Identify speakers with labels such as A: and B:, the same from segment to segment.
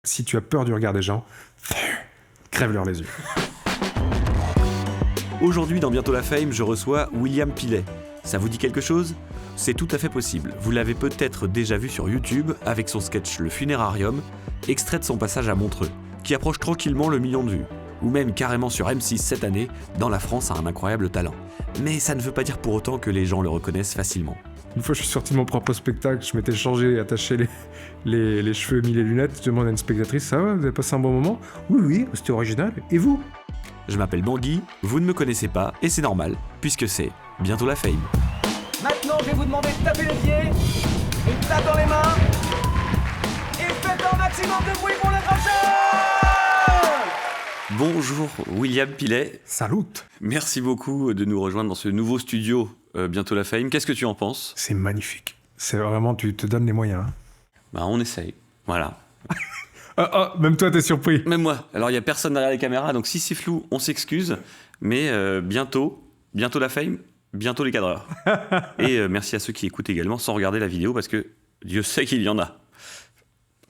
A: Si tu as peur du regard des gens, crève-leur les yeux.
B: Aujourd'hui, dans Bientôt la Fame, je reçois William Pilet. Ça vous dit quelque chose ? C'est tout à fait possible. Vous l'avez peut-être déjà vu sur YouTube avec son sketch Le Funérarium, extrait de son passage à Montreux, qui approche tranquillement le million de vues. Ou même carrément sur M6 cette année, dans La France a un incroyable talent. Mais ça ne veut pas dire pour autant que les gens le reconnaissent facilement.
A: Une fois, je suis sorti de mon propre spectacle, je m'étais changé, attaché les cheveux, mis les lunettes. Je demande à une spectatrice, ça va, vous avez passé un bon moment ? Oui, c'était original. Et vous ?
B: Je m'appelle Bangui, vous ne me connaissez pas, et c'est normal, puisque c'est Bientôt la Fame.
C: Maintenant, je vais vous demander de taper les pieds, une tape dans les mains, et faites un maximum de bruit pour le crochet.
B: Bonjour William Pilet.
A: Salut.
B: Merci beaucoup de nous rejoindre dans ce nouveau studio Bientôt la Fame. Qu'est-ce que tu en penses ?
A: C'est magnifique. C'est vraiment, tu te donnes les moyens.
B: Bah on essaye, voilà.
A: Même toi, t'es surpris.
B: Même moi. Alors il n'y a personne derrière les caméras, donc si c'est flou, on s'excuse. Mais bientôt la Fame, bientôt les cadreurs. Et merci à ceux qui écoutent également sans regarder la vidéo, parce que Dieu sait qu'il y en a.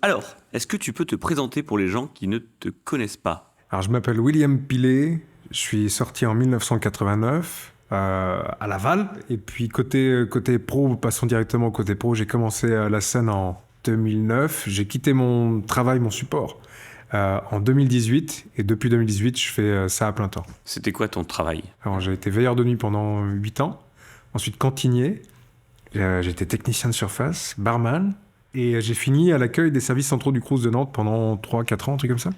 B: Alors, est-ce que tu peux te présenter pour les gens qui ne te connaissent pas ?
A: Alors, je m'appelle William Pilet. Je suis sorti en 1989 à Laval. Et puis, côté pro, passons directement au côté pro. J'ai commencé la scène en 2009. J'ai quitté mon travail, mon support, en 2018. Et depuis 2018, je fais ça à plein temps.
B: C'était quoi ton travail ?
A: Alors, j'ai été veilleur de nuit pendant 8 ans. Ensuite, cantinier. J'étais technicien de surface, barman. Et j'ai fini à l'accueil des services centraux du Crous de Nantes pendant 3-4 ans, un truc comme ça,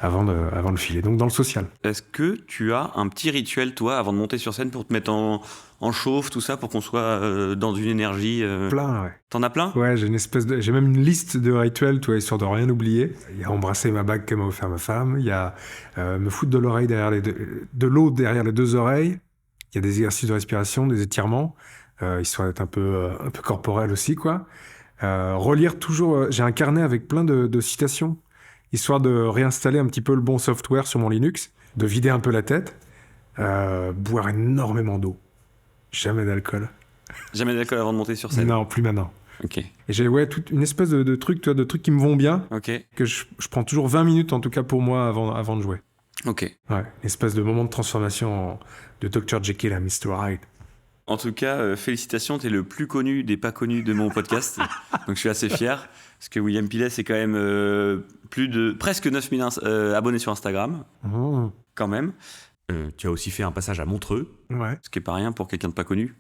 A: avant de filer, donc dans le social.
B: Est-ce que tu as un petit rituel, toi, avant de monter sur scène, pour te mettre en chauffe, tout ça, pour qu'on soit dans une énergie
A: Plein, ouais.
B: T'en as plein ?
A: Ouais, j'ai même une liste de rituels, toi, histoire de rien oublier. Il y a embrasser ma bague que m'a offert ma femme, il y a me foutre de l'oreille de l'eau derrière les deux oreilles, il y a des exercices de respiration, des étirements, histoire d'être un peu corporel aussi, quoi. Relire toujours, j'ai un carnet avec plein de citations, histoire de réinstaller un petit peu le bon software sur mon Linux, de vider un peu la tête, boire énormément d'eau, jamais d'alcool.
B: Jamais d'alcool avant de monter sur scène ?
A: Non, plus maintenant.
B: Ok.
A: Et j'ai toute une espèce de trucs, tu vois, de trucs qui me vont bien,
B: Ok.
A: que je prends toujours 20 minutes en tout cas pour moi avant de jouer.
B: Ok.
A: Ouais, une espèce de moment de transformation de Dr Jekyll à Mr Hyde.
B: En tout cas, félicitations, t'es le plus connu des pas connus de mon podcast. Donc je suis assez fier, parce que William Pilet, c'est quand même presque 9000 abonnés sur Instagram, quand même. Tu as aussi fait un passage à Montreux,
A: Ouais.
B: ce qui n'est pas rien pour quelqu'un de pas connu.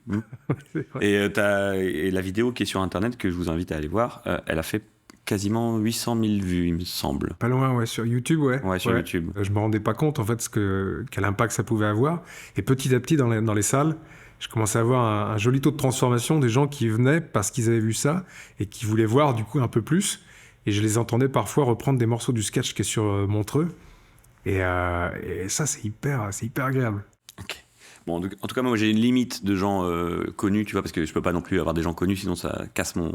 A: C'est vrai.
B: Et la vidéo qui est sur Internet, que je vous invite à aller voir, elle a fait quasiment 800 000 vues, il me semble.
A: Pas loin, ouais, sur YouTube, ouais.
B: Ouais, sur YouTube.
A: Je me rendais pas compte, en fait, quel impact ça pouvait avoir. Et petit à petit, dans les salles, je commençais à avoir un joli taux de transformation des gens qui venaient parce qu'ils avaient vu ça et qui voulaient voir, du coup, un peu plus. Et je les entendais parfois reprendre des morceaux du sketch qui est sur Montreux. Et ça, c'est hyper agréable.
B: Ok. Bon, en tout cas, moi, j'ai une limite de gens connus, tu vois, parce que je peux pas non plus avoir des gens connus, sinon ça casse mon...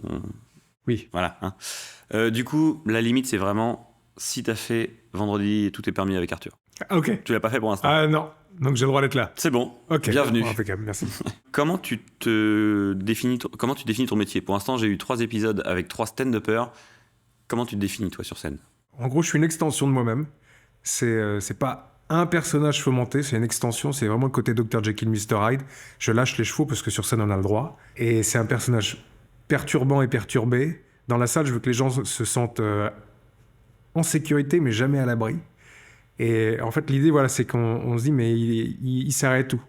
A: Oui.
B: Voilà. Hein. Du coup, la limite, c'est vraiment si t'as fait vendredi, tout est permis avec Arthur.
A: Ok.
B: Tu l'as pas fait pour l'instant.
A: Ah non, donc j'ai le droit d'être là.
B: C'est bon.
A: Ok.
B: Bienvenue.
A: Impeccable, merci.
B: Comment tu définis ton métier ? Pour l'instant, j'ai eu 3 épisodes avec 3 stand-uppers. Comment tu te définis, toi, sur scène ?
A: En gros, je suis une extension de moi-même. C'est pas un personnage fomenté, c'est une extension, c'est vraiment le côté Dr Jekyll, Mr Hyde. Je lâche les chevaux parce que sur scène, on a le droit. Et c'est un personnage perturbant et perturbé. Dans la salle, je veux que les gens se sentent en sécurité, mais jamais à l'abri. Et en fait, l'idée, voilà, c'est qu'on se dit, mais il s'arrête tout.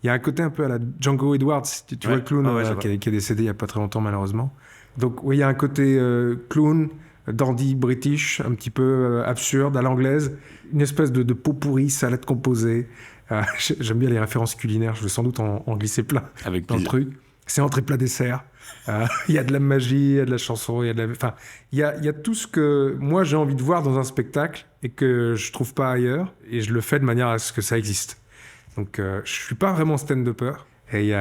A: Il y a un côté un peu à la Django Edwards, tu vois le clown qui est décédé il n'y a pas très longtemps, malheureusement. Donc, oui, il y a un côté clown, dandy british, un petit peu absurde, à l'anglaise. Une espèce de pot pourri, salade composée. J'aime bien les références culinaires, je vais sans doute en glisser plein
B: Avec
A: dans le
B: plaisir.
A: truc. C'est entrée plat dessert. Il y a de la magie, il y a de la chanson, il y a tout ce que moi j'ai envie de voir dans un spectacle et que je trouve pas ailleurs, et je le fais de manière à ce que ça existe. Donc je suis pas vraiment stand-upper. Et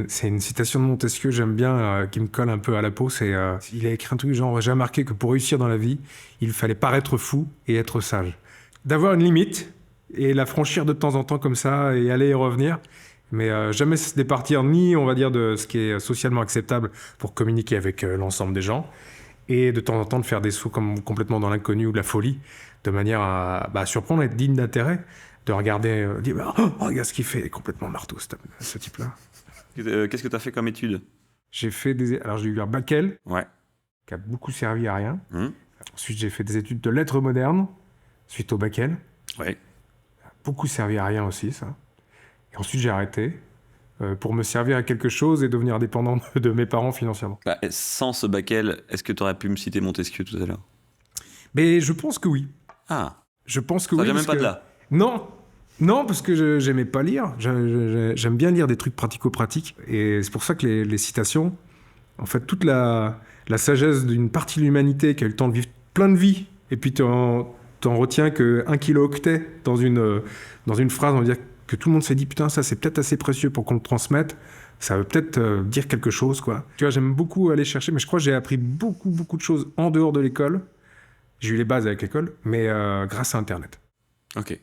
A: c'est une citation de Montesquieu, j'aime bien, qui me colle un peu à la peau. Il a écrit un truc genre, j'ai remarqué que pour réussir dans la vie, il fallait paraître fou et être sage. D'avoir une limite et la franchir de temps en temps comme ça et aller et revenir. Mais jamais se départir ni, on va dire, de ce qui est socialement acceptable pour communiquer avec l'ensemble des gens. Et de temps en temps, de faire des sauts comme complètement dans l'inconnu ou de la folie, de manière à surprendre, être digne d'intérêt, de regarder, dire regarde ce qu'il fait, complètement marteau, ce type-là.
B: Qu'est-ce que tu as fait comme étude?
A: Alors j'ai eu un bac L,
B: Ouais.
A: qui a beaucoup servi à rien.
B: Hum.
A: Ensuite, j'ai fait des études de lettres modernes, suite au bac L.
B: Ouais.
A: Beaucoup servi à rien aussi, ça. Et ensuite, j'ai arrêté pour me servir à quelque chose et devenir dépendant de mes parents financièrement.
B: Bah, sans ce bac L, est-ce que tu aurais pu me citer Montesquieu tout à l'heure?
A: Mais je pense que oui.
B: Ah,
A: Je pense que
B: ça
A: oui.
B: vient même
A: parce
B: pas
A: que-
B: de là.
A: Non, parce que j'aimais pas lire. J'aime bien lire des trucs pratico-pratiques. Et c'est pour ça que les citations, en fait, toute la sagesse d'une partie de l'humanité qui a eu le temps de vivre plein de vies, et puis t'en retiens que 1 kilo-octet dans une phrase, on va dire que tout le monde s'est dit, putain, ça c'est peut-être assez précieux pour qu'on le transmette. Ça veut peut-être dire quelque chose, quoi. Tu vois, j'aime beaucoup aller chercher, mais je crois que j'ai appris beaucoup de choses en dehors de l'école. J'ai eu les bases avec l'école, mais grâce à Internet.
B: Ok.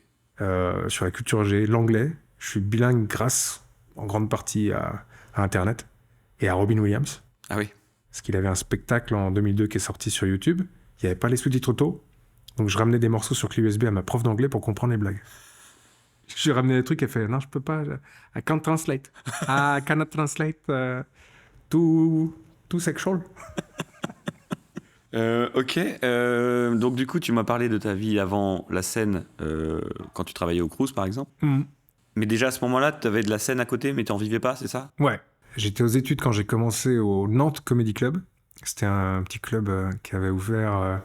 A: Sur la culture G, l'anglais. Je suis bilingue grâce, en grande partie, à Internet et à Robin Williams.
B: Ah oui.
A: Parce qu'il avait un spectacle en 2002 qui est sorti sur YouTube. Il n'y avait pas les sous-titres auto. Donc je ramenais des morceaux sur clé USB à ma prof d'anglais pour comprendre les blagues. Je ramenais des trucs, elle fait « Non, je peux pas. I can't translate. I cannot translate too sexual. »
B: Ok. Donc du coup, tu m'as parlé de ta vie avant la scène, quand tu travaillais au Crous, par exemple. Mais déjà à ce moment-là, tu avais de la scène à côté, mais tu n'en vivais pas, c'est ça?
A: Ouais. J'étais aux études quand j'ai commencé au Nantes Comedy Club. C'était un petit club qui avait ouvert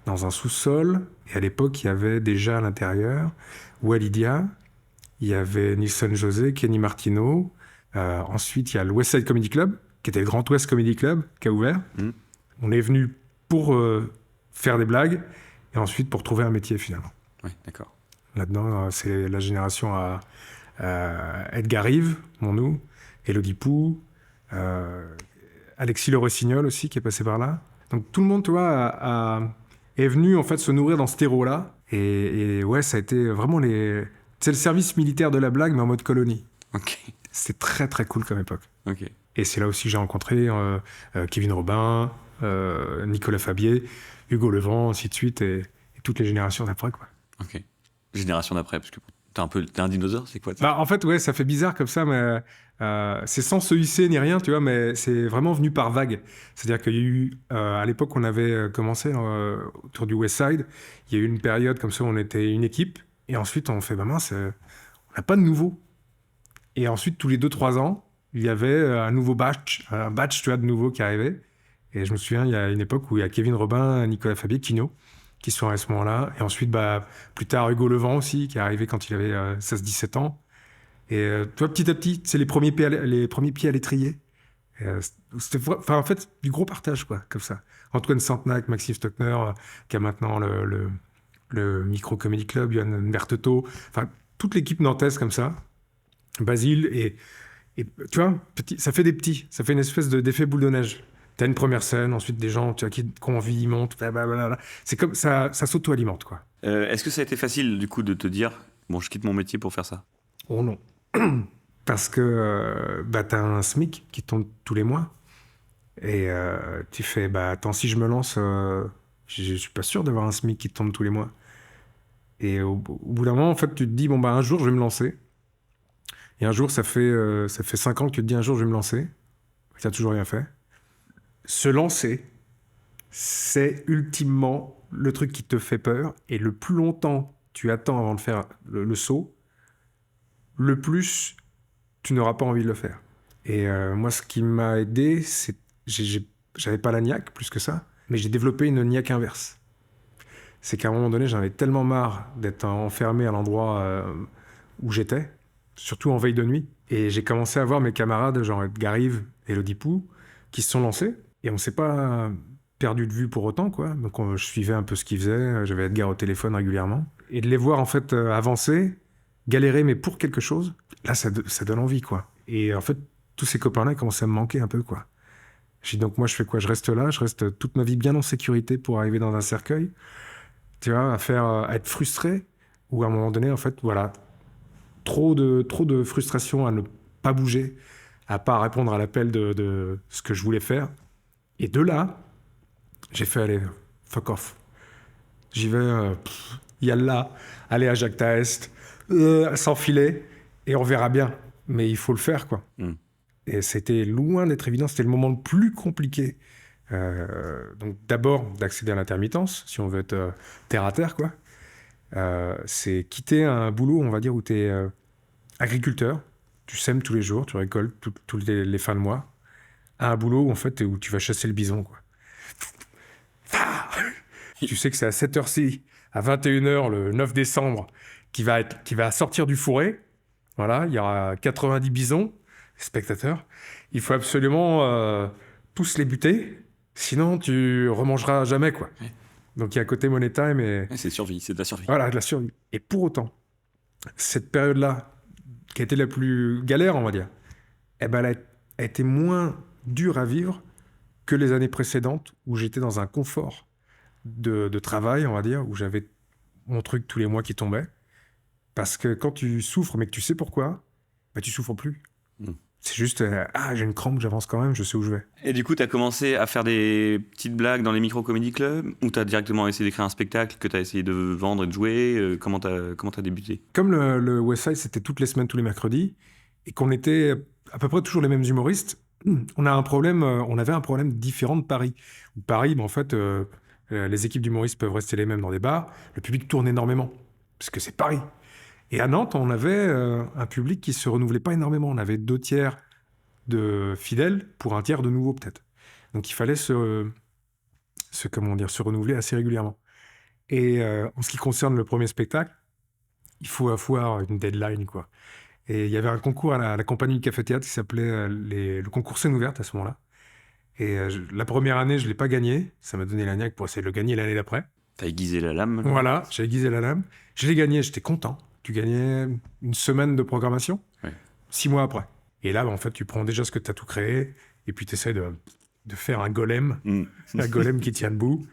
A: dans un sous-sol. Et à l'époque, il y avait déjà à l'intérieur Walidia, il y avait Nilson José, Kenny Martino. Ensuite, il y a le West Side Comedy Club, qui était le Grand Ouest Comedy Club, qui a ouvert. On est venu pour faire des blagues et ensuite pour trouver un métier finalement.
B: Oui, d'accord.
A: Là-dedans, c'est la génération à Edgar Rive, mon nous, Élodie Pou, Alexis Le Rossignol aussi qui est passé par là. Donc tout le monde, tu vois, est venu en fait se nourrir dans ce terreau-là. Et ouais, ça a été vraiment c'est le service militaire de la blague, mais en mode colonie.
B: Ok.
A: C'était très très cool comme époque.
B: Ok.
A: Et c'est là aussi que j'ai rencontré Kevin Robin, Nicolas Fabier, Hugo Levent, ainsi de suite, et toutes les générations d'après, quoi.
B: Ok. Génération d'après, parce que t'es un dinosaure, c'est quoi ça?
A: Bah, en fait, ouais, ça fait bizarre comme ça, mais c'est sans se hisser ni rien, tu vois, mais c'est vraiment venu par vague. C'est-à-dire qu'il y a eu, à l'époque, on avait commencé autour du West Side, il y a eu une période comme ça où on était une équipe, et ensuite on fait, bah mince, on n'a pas de nouveau. Et ensuite, tous les 2-3 ans, il y avait un nouveau batch, tu vois, de nouveaux qui arrivait. Et je me souviens, il y a une époque où il y a Kevin Robin, Nicolas Fabier, Kino, qui sont à ce moment-là. Et ensuite, bah, plus tard, Hugo Levent aussi, qui est arrivé quand il avait 16-17 ans. Et tu vois, petit à petit, c'est les premiers pieds à l'étrier. C'était en fait du gros partage, quoi, comme ça. Antoine Santenac, Maxime Stockner, qui a maintenant le Micro Comedy Club, Johan Bertetot, enfin, toute l'équipe nantaise comme ça. Basile, et tu vois, ça fait des petits, ça fait une espèce d'effet boule de neige. T'as une première scène, ensuite des gens tu vois, qui ont envie, ils montent, blablabla. C'est comme ça s'auto-alimente, quoi.
B: Est-ce que ça a été facile, du coup, de te dire, bon, je quitte mon métier pour faire ça?
A: Oh non. Parce que t'as un SMIC qui tombe tous les mois, et tu fais, attends, si je me lance, je suis pas sûr d'avoir un SMIC qui tombe tous les mois. Et au bout d'un moment, en fait, tu te dis, bon, un jour, je vais me lancer. Et un jour, ça fait 5 ans que tu te dis, un jour, je vais me lancer. Tu n'as toujours rien fait. Se lancer, c'est ultimement le truc qui te fait peur. Et le plus longtemps tu attends avant de faire le saut, le plus tu n'auras pas envie de le faire. Et moi, ce qui m'a aidé, c'est... J'avais pas la niaque, plus que ça, mais j'ai développé une niaque inverse. C'est qu'à un moment donné, j'en avais tellement marre d'être enfermé à l'endroit où j'étais, surtout en veille de nuit. Et j'ai commencé à voir mes camarades, genre Edgar Rive et Élodie Pou, qui se sont lancés. Et on ne s'est pas perdu de vue pour autant, quoi. Donc je suivais un peu ce qu'ils faisaient. J'avais Edgar au téléphone régulièrement. Et de les voir, en fait, avancer, galérer, mais pour quelque chose, là, ça donne envie, quoi. Et en fait, tous ces copains-là, ils commençaient à me manquer un peu, quoi. J'ai dit, donc moi, je fais quoi? Je reste là, je reste toute ma vie bien en sécurité pour arriver dans un cercueil, tu vois, à être frustré, ou à un moment donné, en fait, voilà... Trop de frustration à ne pas bouger, à pas répondre à l'appel de ce que je voulais faire. Et de là, J'ai fait, allez, fuck off. J'y vais, yallah, aller à Jacta Est, s'enfiler, et on verra bien. Mais il faut le faire, quoi. Et c'était loin d'être évident, c'était le moment le plus compliqué. Donc d'abord, d'accéder à l'intermittence, si on veut être terre à terre, quoi. C'est quitter un boulot, on va dire, où tu es agriculteur, tu sèmes tous les jours, tu récoltes tous les fins de mois, à un boulot en fait, où tu vas chasser le bison, quoi. Tu sais que c'est à cette heure-ci, à 21h, le 9 décembre, qui va sortir du fourré. Voilà, il y aura 90 bisons, spectateurs. Il faut absolument tous les buter, sinon tu remangeras jamais, quoi.
B: Ouais.
A: Donc il y a un côté money time et...
B: C'est survie, c'est de la survie.
A: Voilà, de la survie. Et pour autant, cette période-là, qui a été la plus galère, on va dire, eh ben, elle a été moins dure à vivre que les années précédentes, où j'étais dans un confort de travail, on va dire, où j'avais mon truc tous les mois qui tombait. Parce que quand tu souffres, mais que tu sais pourquoi, bah, tu souffres plus. C'est juste, j'ai une crampe, j'avance quand même, je sais où je vais.
B: Et du coup, tu as commencé à faire des petites blagues dans les micro-comedy clubs, ou tu as directement essayé d'écrire un spectacle que tu as essayé de vendre et de jouer? Comment t'as débuté?
A: Comme le West Side, c'était toutes les semaines, tous les mercredis, et qu'on était à peu près toujours les mêmes humoristes, on avait un problème différent de Paris. Où Paris, en fait, les équipes d'humoristes peuvent rester les mêmes dans des bars, le public tourne énormément, parce que c'est Paris. Et à Nantes, on avait un public qui se renouvelait pas énormément. On avait 2/3 de fidèles pour 1/3 de nouveaux, peut-être. Donc il fallait se renouveler assez régulièrement. Et en ce qui concerne le premier spectacle, il faut avoir une deadline, quoi. Et il y avait un concours à la compagnie du Café Théâtre qui s'appelait le concours Scène ouverte à ce moment-là. Et la première année, je l'ai pas gagné. Ça m'a donné la niaque pour essayer de le gagner l'année d'après.
B: T'as aiguisé la lame.
A: Voilà, j'ai aiguisé la lame. Je l'ai gagné, j'étais content. Tu gagnais une semaine de programmation, 6 mois après. Et là, en fait, tu prends déjà ce que tu as tout créé, et puis tu essaies de faire un golem, un golem qui tient debout,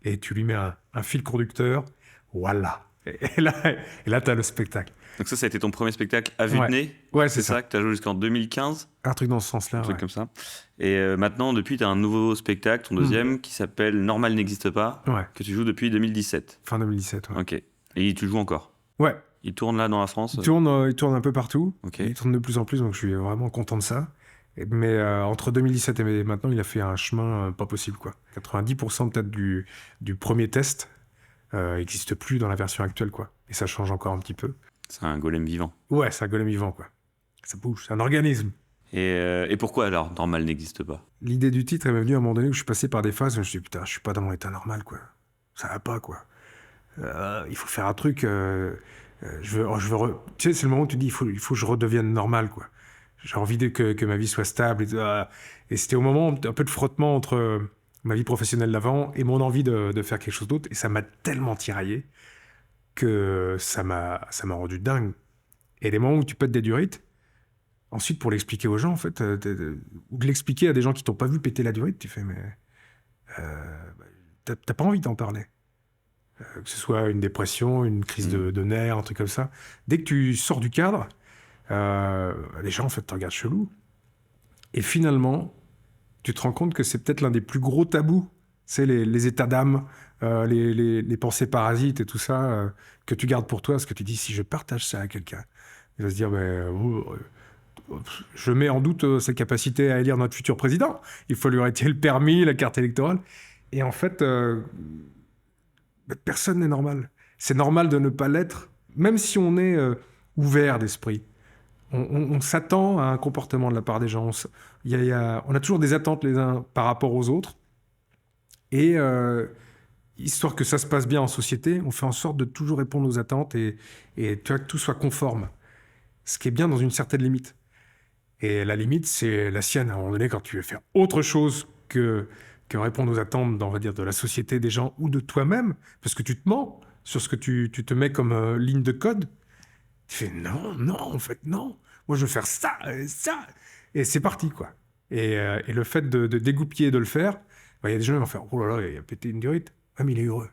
A: et tu lui mets un fil conducteur. Voilà. Et là tu as le spectacle.
B: Donc ça a été ton premier spectacle à vue de nez?
A: Ouais,
B: c'est ça que tu as joué jusqu'en 2015?
A: Un truc dans ce sens-là,
B: un truc comme ça. Et maintenant, depuis, tu as un nouveau spectacle, ton deuxième, qui s'appelle Normal n'existe pas, que tu joues depuis 2017.
A: Fin 2017, ouais.
B: Ok. Et tu joues encore?
A: Ouais.
B: Il tourne là dans la France?
A: Il tourne un peu partout.
B: Okay.
A: Il tourne de plus en plus, donc je suis vraiment content de ça. Mais entre 2017 et maintenant, il a fait un chemin pas possible, quoi. 90% peut-être du premier test n'existe plus dans la version actuelle, quoi. Et ça change encore un petit peu.
B: C'est un golem vivant.
A: Ouais, c'est un golem vivant, quoi. Ça bouge, c'est un organisme.
B: Et pourquoi alors Normal n'existe pas?
A: L'idée du titre, elle m'est venue à un moment donné où je suis passé par des phases où je me suis dit, putain, je suis pas dans mon état normal, quoi. Ça va pas, quoi. Il faut faire un truc... tu sais, c'est le moment où tu dis, il faut que je redevienne normal, quoi. J'ai envie que ma vie soit stable. Et c'était au moment un peu de frottement entre ma vie professionnelle d'avant et mon envie de faire quelque chose d'autre. Et ça m'a tellement tiraillé que ça m'a rendu dingue. Et les moments où tu pètes des durites, ensuite, pour l'expliquer aux gens, en fait, ou de l'expliquer à des gens qui t'ont pas vu péter la durite, tu fais, mais t'as pas envie d'en parler. Que ce soit une dépression, une crise de nerfs, un truc comme ça. Dès que tu sors du cadre, les gens, en fait, te regardent chelou. Et finalement, tu te rends compte que c'est peut-être l'un des plus gros tabous. C'est les états d'âme, les pensées parasites et tout ça, que tu gardes pour toi. Parce que tu dis, si je partage ça à quelqu'un, il va se dire, je mets en doute sa capacité à élire notre futur président. Il faut lui retirer le permis, la carte électorale. Et en fait... personne n'est normal. C'est normal de ne pas l'être, même si on est ouvert d'esprit. On s'attend à un comportement de la part des gens. On a toujours des attentes les uns par rapport aux autres. Et histoire que ça se passe bien en société, on fait en sorte de toujours répondre aux attentes et tu vois, que tout soit conforme. Ce qui est bien dans une certaine limite. Et la limite, c'est la sienne. À un moment donné, quand tu veux faire autre chose que répondre aux attentes, on va dire, de la société, des gens ou de toi-même, parce que tu te mens sur ce que tu te mets comme ligne de code. Tu fais non, en fait, non. Moi, je veux faire ça. Et c'est parti, quoi. Et le fait de dégoupiller et de le faire, il y a des gens qui vont faire, oh là là, il a pété une durite. Ah, mais il est heureux.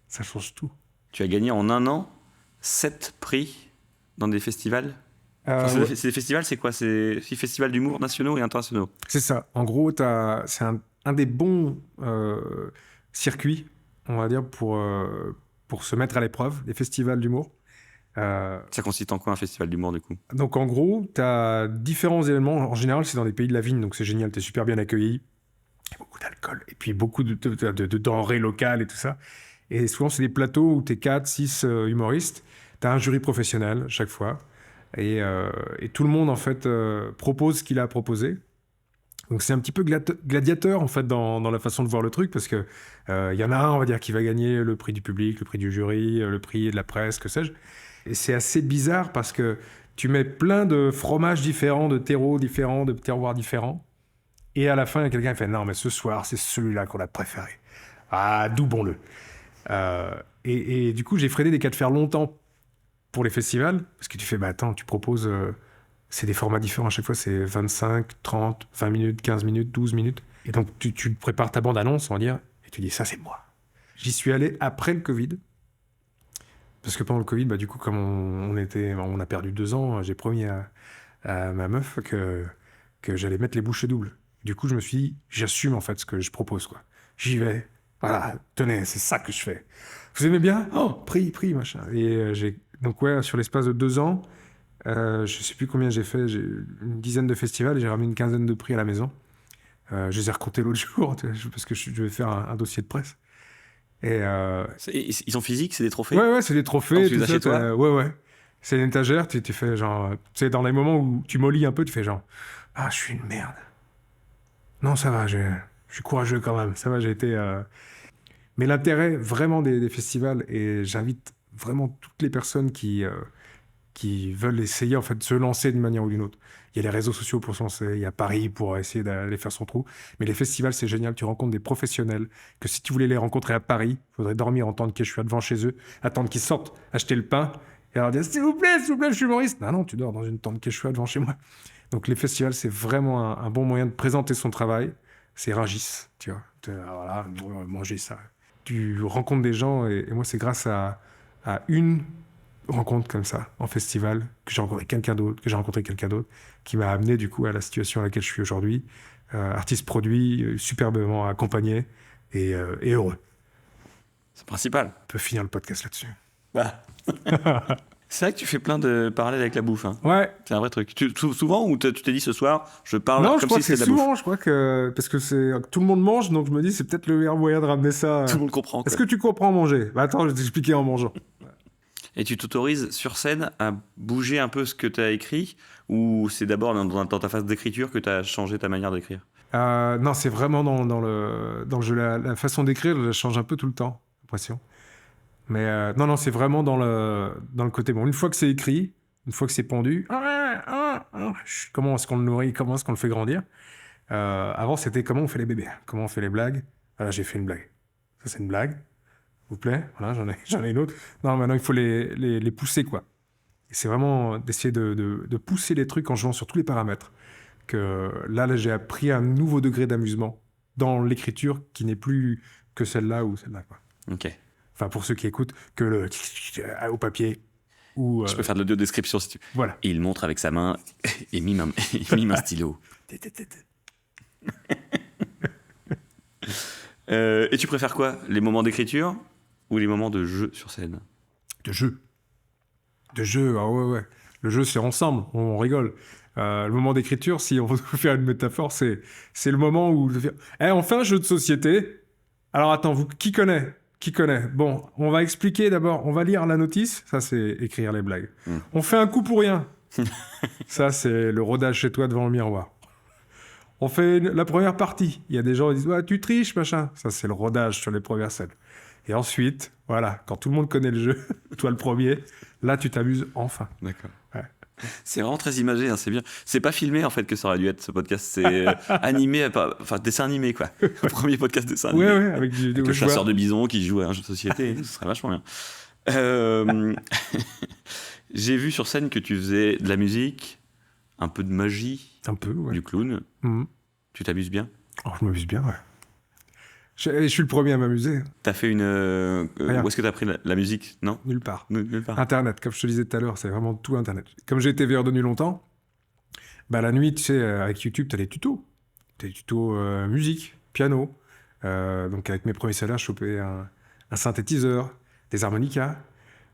A: Ça change tout.
B: Tu as gagné en un an 7 prix dans des festivals? C'est des festivals, c'est quoi? C'est 6 festivals d'humour nationaux et internationaux.
A: C'est ça. En gros, c'est un des bons circuits, on va dire, pour se mettre à l'épreuve, les festivals d'humour.
B: Ça consiste en quoi un festival d'humour du coup?
A: Donc en gros, tu as différents événements. En général, c'est dans des pays de la vigne, donc c'est génial, tu es super bien accueilli. Il y a beaucoup d'alcool, et puis beaucoup de denrées locales et tout ça. Et souvent, c'est des plateaux où tu es 4, 6 humoristes. Tu as un jury professionnel chaque fois. Et tout le monde, en fait, propose ce qu'il a proposé. Donc c'est un petit peu gladiateur, en fait, dans la façon de voir le truc, parce que y en a un, on va dire, qui va gagner le prix du public, le prix du jury, le prix de la presse, que sais-je. Et c'est assez bizarre parce que tu mets plein de fromages différents, de terreaux différents, de terroirs différents. Et à la fin, il y a quelqu'un qui fait « Non, mais ce soir, c'est celui-là qu'on a préféré. Ah, doublons-le. » Et du coup, j'ai freiné des cas de fer longtemps pour les festivals, parce que tu fais « Bah attends, tu proposes... c'est des formats différents à chaque fois, c'est 25, 30, 20 minutes, 15 minutes, 12 minutes. Et donc, tu prépares ta bande-annonce, on va dire, et tu dis « Ça, c'est moi. » J'y suis allé après le Covid. Parce que pendant le Covid, bah, du coup, comme on a perdu 2 ans, j'ai promis à ma meuf que j'allais mettre les bouchées doubles. Du coup, je me suis dit, j'assume en fait ce que je propose, quoi. J'y vais. Voilà, tenez, c'est ça que je fais. Vous aimez bien? Oh, prix, machin. Et donc, ouais, sur l'espace de 2 ans, je sais plus combien j'ai fait. J'ai une dizaine de festivals et j'ai ramené une quinzaine de prix à la maison. Je les ai recomptés l'autre jour, parce que je vais faire un dossier de presse. Et
B: ils sont physiques, c'est des trophées?
A: Ouais, c'est des trophées.
B: Tu les as chez toi?
A: Ouais. C'est une étagère, tu fais genre... Tu sais, dans les moments où tu mollis un peu, tu fais genre... Ah, je suis une merde. Non, ça va, je suis courageux quand même. Ça va, j'ai été... Mais l'intérêt vraiment des festivals, et j'invite vraiment toutes les personnes qui veulent essayer en fait de se lancer d'une manière ou d'une autre. Il y a les réseaux sociaux pour se lancer, il y a Paris pour essayer d'aller faire son trou. Mais les festivals, c'est génial. Tu rencontres des professionnels que si tu voulais les rencontrer à Paris, il faudrait dormir, entendre que je suis devant chez eux, attendre qu'ils sortent, acheter le pain, et alors dire s'il vous plaît, je suis humoriste. Non, tu dors dans une tente Quechua devant chez moi. Donc les festivals, c'est vraiment un bon moyen de présenter son travail. C'est Rungis, tu vois. Voilà, manger ça. Tu rencontres des gens, et moi, c'est grâce à une rencontre comme ça, en festival, que j'ai rencontré quelqu'un d'autre, qui m'a amené du coup à la situation à laquelle je suis aujourd'hui. Artiste produit, superbement accompagné et heureux.
B: C'est le principal.
A: On peut finir le podcast là-dessus.
B: Bah. C'est vrai que tu fais plein de parallèles avec la bouffe. Hein.
A: Ouais.
B: C'est un vrai truc. Souvent, ou tu t'es dit ce soir, je parle
A: non,
B: comme
A: je
B: si c'était de la bouffe?
A: Non, je crois que... Parce que tout le monde mange, donc je me dis c'est peut-être le meilleur moyen de ramener ça.
B: Tout le monde comprend.
A: Est-ce que tu comprends manger? Bah attends, je vais t'expliquer en mangeant.
B: Et tu t'autorises sur scène à bouger un peu ce que tu as écrit, ou c'est d'abord dans ta phase d'écriture que tu as changé ta manière d'écrire?
A: Non, c'est vraiment dans le jeu. La façon d'écrire, elle change un peu tout le temps, j'ai l'impression. Mais non, c'est vraiment dans le côté bon. Une fois que c'est écrit, une fois que c'est pendu, comment est-ce qu'on le nourrit, comment est-ce qu'on le fait grandir. Avant, c'était comment on fait les bébés, comment on fait les blagues. Voilà, j'ai fait une blague. Ça, c'est une blague. S'il vous plaît, voilà, j'en ai une autre. Non, maintenant, il faut les pousser, quoi. Et c'est vraiment d'essayer de pousser les trucs en jouant sur tous les paramètres. Que là, j'ai appris un nouveau degré d'amusement dans l'écriture qui n'est plus que celle-là ou celle-là, quoi.
B: Ok.
A: Enfin, pour ceux qui écoutent, que le au papier ou...
B: Je peux faire de l'audio-description si tu veux.
A: Voilà.
B: Et il montre avec sa main et mime un stylo. Et tu préfères quoi? Les moments d'écriture ou les moments de jeu sur scène?
A: De jeu, ah ouais. Le jeu, c'est ensemble, on rigole. Le moment d'écriture, si on veut faire une métaphore, c'est le moment où... on fait un jeu de société. Alors attends, qui connaît? Bon, on va expliquer d'abord, on va lire la notice. Ça, c'est écrire les blagues. On fait un coup pour rien. Ça, c'est le rodage chez toi devant le miroir. On fait la première partie. Il y a des gens qui disent ouais, tu triches, machin. Ça, c'est le rodage sur les premières scènes. Et ensuite, voilà, quand tout le monde connaît le jeu, toi le premier, là, tu t'amuses enfin.
B: D'accord.
A: Ouais.
B: C'est vraiment très imagé, hein, c'est bien. C'est pas filmé en fait que ça aurait dû être ce podcast, c'est animé, enfin dessin animé quoi. Le premier podcast dessin animé.
A: Ouais, avec
B: le chasseur de bisons qui joue à un jeu de société, ce serait vachement bien. J'ai vu sur scène que tu faisais de la musique, un peu de magie,
A: un peu, ouais.
B: Du clown.
A: Mm-hmm.
B: Tu t'amuses bien?
A: Oh, je m'amuse bien, ouais. Je suis le premier à m'amuser.
B: T'as fait une... où est-ce que t'as appris la musique? Non?
A: Nulle part.
B: Nulle part.
A: Internet, comme je te disais tout à l'heure, c'est vraiment tout Internet. Comme j'ai été veilleur de nuit longtemps, bah la nuit, tu sais, avec YouTube, t'as des tutos. T'as des tutos musique. piano. Donc avec mes premiers salaires, je chopais un synthétiseur, des harmonicas,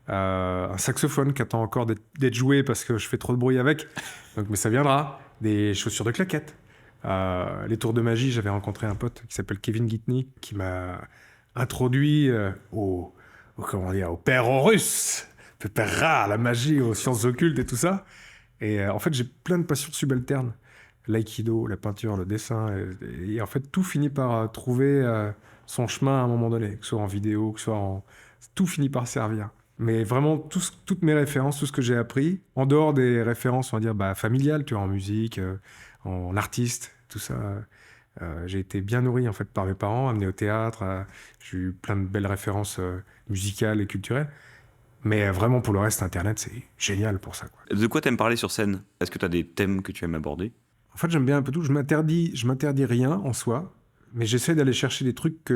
A: un saxophone qui attend encore d'être joué parce que je fais trop de bruit avec. Donc, mais ça viendra. Des chaussures de claquettes. Les tours de magie, j'avais rencontré un pote qui s'appelle Kevin Gitney qui m'a introduit au père Horus, le père Ra, à la magie, aux sciences occultes et tout ça. Et en fait, j'ai plein de passions subalternes. L'aïkido, la peinture, le dessin. Et en fait, tout finit par trouver son chemin à un moment donné, que ce soit en vidéo, que ce soit en... Tout finit par servir. Mais vraiment, toutes mes références, tout ce que j'ai appris, en dehors des références, on va dire, familiales, tu vois, en musique, en artiste, tout ça, j'ai été bien nourri, en fait, par mes parents, amené au théâtre. J'ai eu plein de belles références musicales et culturelles. Mais vraiment, pour le reste, Internet, c'est génial pour ça, quoi.
B: De quoi t'aimes parler sur scène ? Est-ce que t'as des thèmes que tu aimes aborder ?
A: En fait, j'aime bien un peu tout. Je m'interdis rien en soi, mais j'essaie d'aller chercher des trucs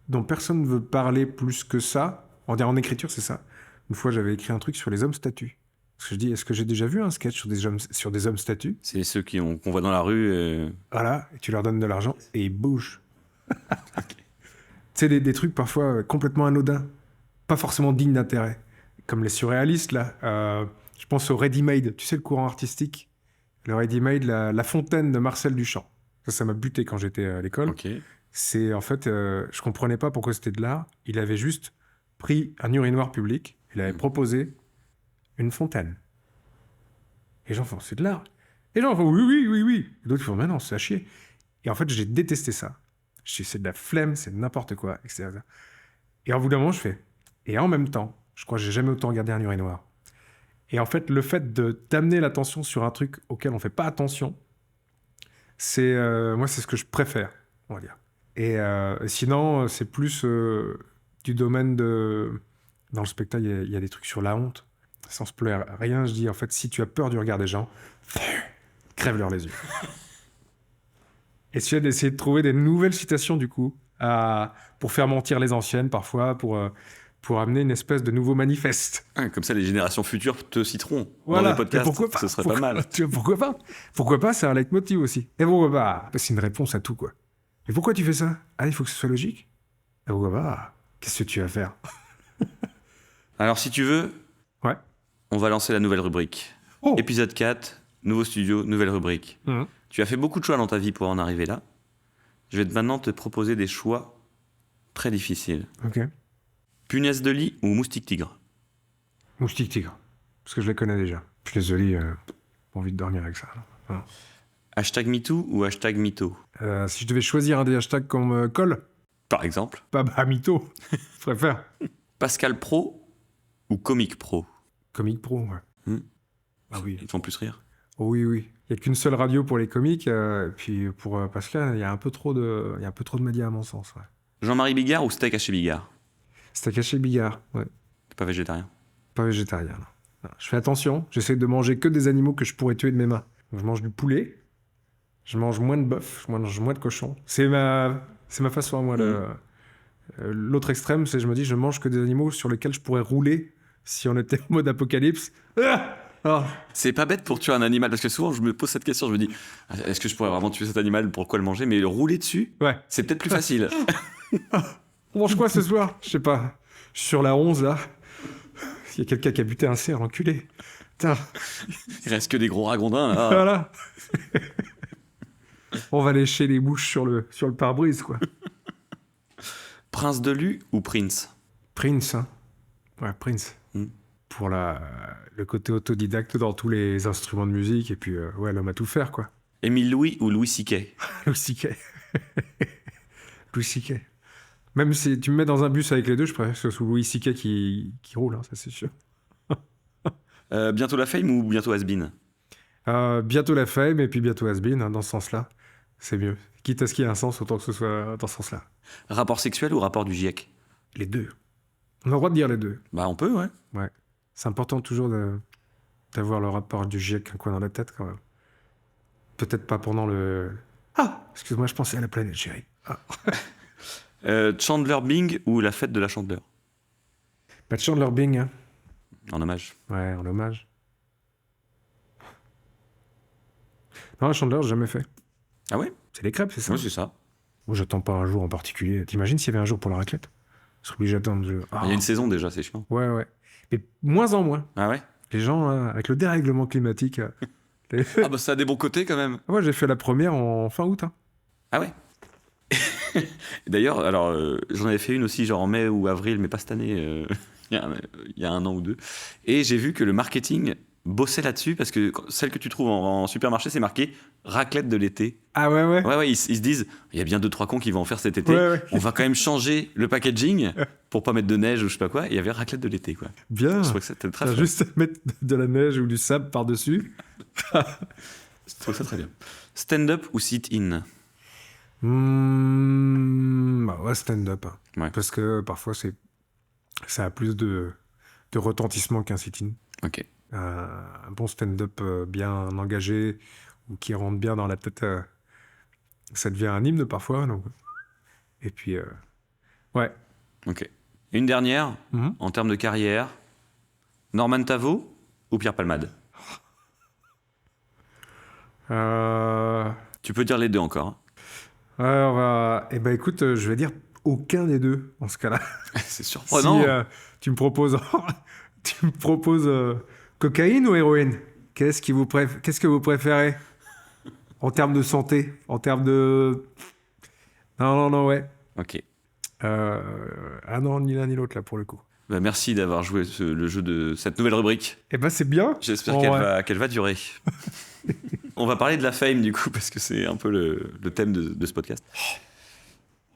A: dont personne ne veut parler plus que ça. En écriture, c'est ça. Une fois, j'avais écrit un truc sur les hommes statues. Parce que je dis, est-ce que j'ai déjà vu un sketch sur des hommes statues ?
B: C'est ceux qu'on voit dans la rue.
A: Voilà, et tu leur donnes de l'argent et ils bougent. Tu sais, des trucs parfois complètement anodins, pas forcément dignes d'intérêt. Comme les surréalistes, là. Je pense au ready-made. Tu sais, le courant artistique. Le ready-made, la fontaine de Marcel Duchamp. Ça m'a buté quand j'étais à l'école.
B: Okay.
A: C'est, en fait, je comprenais pas pourquoi c'était de l'art. Il avait juste pris un urinoir public, il avait proposé une fontaine. Et les gens font, c'est de l'art. Et les gens font, oui. Et d'autres font, mais non, c'est à chier. Et en fait, j'ai détesté ça. C'est de la flemme, c'est n'importe quoi, etc. Et au bout d'un moment, je fais, et en même temps, je crois que j'ai jamais autant regardé un urinoir. Et en fait, le fait d'amener l'attention sur un truc auquel on fait pas attention, moi, c'est ce que je préfère, on va dire. Et sinon, c'est plus du domaine de... Dans le spectacle, il y a des trucs sur la honte. Sans se plaire rien, je dis, en fait, si tu as peur du regard des gens, crève-leur les yeux. Essayer d'essayer de trouver des nouvelles citations, du coup, pour faire mentir les anciennes, parfois, pour amener une espèce de nouveau manifeste.
B: Comme ça, les générations futures te citeront
A: voilà.
B: dans les podcasts.
A: Pourquoi pas,
B: ce serait pas mal.
A: Pourquoi pas ? Pourquoi pas, c'est un leitmotiv aussi. Et pourquoi pas ? C'est une réponse à tout, quoi. Et pourquoi tu fais ça ? Ah, il faut que ce soit logique. Et pourquoi pas ? Qu'est-ce que tu vas faire ?
B: Alors, si tu veux,
A: ouais.
B: On va lancer la nouvelle rubrique.
A: Oh.
B: Épisode 4, nouveau studio, nouvelle rubrique.
A: Mmh.
B: Tu as fait beaucoup de choix dans ta vie pour en arriver là. Je vais maintenant te proposer des choix très difficiles.
A: Ok.
B: Punaise de lit ou moustique tigre ?
A: Moustique tigre. Parce que je les connais déjà. Punaise de lit, pas envie de dormir avec ça. Non.
B: Hashtag MeToo ou hashtag MeToo ?
A: Si je devais choisir un des hashtags qu'on me colle,
B: par exemple.
A: Pas MeToo, je préfère.
B: Pascal Pro ou Comic Pro ?
A: Comic Pro, ouais. Ah oui.
B: Ils te font plus rire ?
A: Oh, oui. Il n'y a qu'une seule radio pour les comiques, et puis pour Pascal, il y a un peu trop de médias à mon sens. Ouais.
B: Jean-Marie Bigard ou steak haché Bigard ?
A: Steak haché Bigard, ouais.
B: T'es pas végétarien ?
A: Pas végétarien, non. Je fais attention, j'essaie de manger que des animaux que je pourrais tuer de mes mains. Donc, je mange du poulet, je mange moins de bœuf, je mange moins de cochon. C'est ma façon à moi. L'autre extrême, c'est je me dis, je mange que des animaux sur lesquels je pourrais rouler si on était en mode apocalypse.
B: C'est pas bête pour tuer un animal, parce que souvent je me pose cette question, je me dis, est-ce que je pourrais vraiment tuer cet animal, pourquoi le manger ? Mais le rouler dessus,
A: ouais. C'est
B: peut-être plus facile.
A: On mange quoi ce soir ? Je sais pas. Je suis sur la 11 là. Il y a quelqu'un qui a buté un cerf, enculé. Putain.
B: Il reste que des gros ragondins là.
A: Voilà. On va lécher les bouches sur le pare-brise, quoi.
B: Prince de Lu ou Prince ?
A: Prince, hein. Ouais, Prince. Pour le côté autodidacte dans tous les instruments de musique, et puis, ouais, l'homme à tout faire, quoi.
B: Émile Louis ou Louis C.K.
A: Louis C.K. Louis C.K. Même si tu me mets dans un bus avec les deux, je préfère que ce soit Louis C.K. qui roule, hein, ça c'est sûr.
B: Bientôt la fame ou bientôt has-been ?
A: Bientôt la fame, et puis bientôt has-been, hein, dans ce sens-là. C'est mieux. Quitte à ce qu'il y ait un sens, autant que ce soit dans ce sens-là.
B: Rapport sexuel ou rapport du GIEC ?
A: Les deux. On a le droit de dire les deux.
B: Bah on peut, ouais.
A: Ouais. C'est important toujours d'avoir le rapport du GIEC un coin dans la tête, quand même. Peut-être pas pendant le... Ah, excuse-moi, je pensais à la planète, chérie. Ah.
B: Chandler Bing ou la fête de la Chandeleur ?
A: Chandler Bing, hein.
B: En hommage.
A: Ouais, en hommage. Non, Chandler, j'ai jamais fait.
B: Ah ouais ?
A: C'est les crêpes, c'est ça ?
B: Oui, c'est ça.
A: Moi, j'attends pas un jour en particulier. T'imagines s'il y avait un jour pour la raclette? Je serais obligé d'attendre.
B: Il y a une saison déjà, c'est chiant.
A: Ouais, ouais. Mais moins en moins.
B: Ah ouais?
A: Les gens, avec le dérèglement climatique.
B: Ah bah ça a des bons côtés quand même.
A: Moi, j'ai fait la première en fin août. Hein.
B: Ah ouais? D'ailleurs, alors j'en avais fait une aussi genre en mai ou avril, mais pas cette année, il y a un an ou deux. Et j'ai vu que le marketing bossait là-dessus parce que celle que tu trouves en supermarché, c'est marqué raclette de l'été.
A: Ah ouais, ouais.
B: Ouais, ils se disent, il y a bien 2-3 cons qui vont en faire cet été.
A: Ouais, ouais.
B: On va quand même changer le packaging pour pas mettre de neige ou je sais pas quoi. Et il y avait raclette de l'été, quoi.
A: Bien.
B: Je trouvais que c'était très
A: T'as
B: fun.
A: juste à mettre de la neige ou du sable par-dessus.
B: Je trouve ça très bien. Stand-up ou sit-in?
A: Bah ouais, stand-up. Hein.
B: Ouais.
A: Parce que parfois, ça a plus de retentissement qu'un sit-in.
B: Ok.
A: Un bon stand-up bien engagé ou qui rentre bien dans la tête, ça devient un hymne parfois. Donc. Et puis, ouais.
B: Ok. Une dernière,
A: Mhm.
B: en termes de carrière, Norman Tavo ou Pierre Palmade? Tu peux dire les deux encore. Hein.
A: Eh ben écoute, je vais dire aucun des deux en ce cas-là.
B: C'est surprenant.
A: Si tu me proposes, cocaïne ou héroïne? Qu'est-ce que vous préférez en termes de santé, en termes de... Non, ouais.
B: Ok.
A: Ah non, ni l'un ni l'autre là pour le coup.
B: Bah, merci d'avoir joué le jeu de cette nouvelle rubrique.
A: Eh ben c'est bien.
B: J'espère
A: En
B: qu'elle va durer. On va parler de la fame du coup, parce que c'est un peu le thème de ce podcast.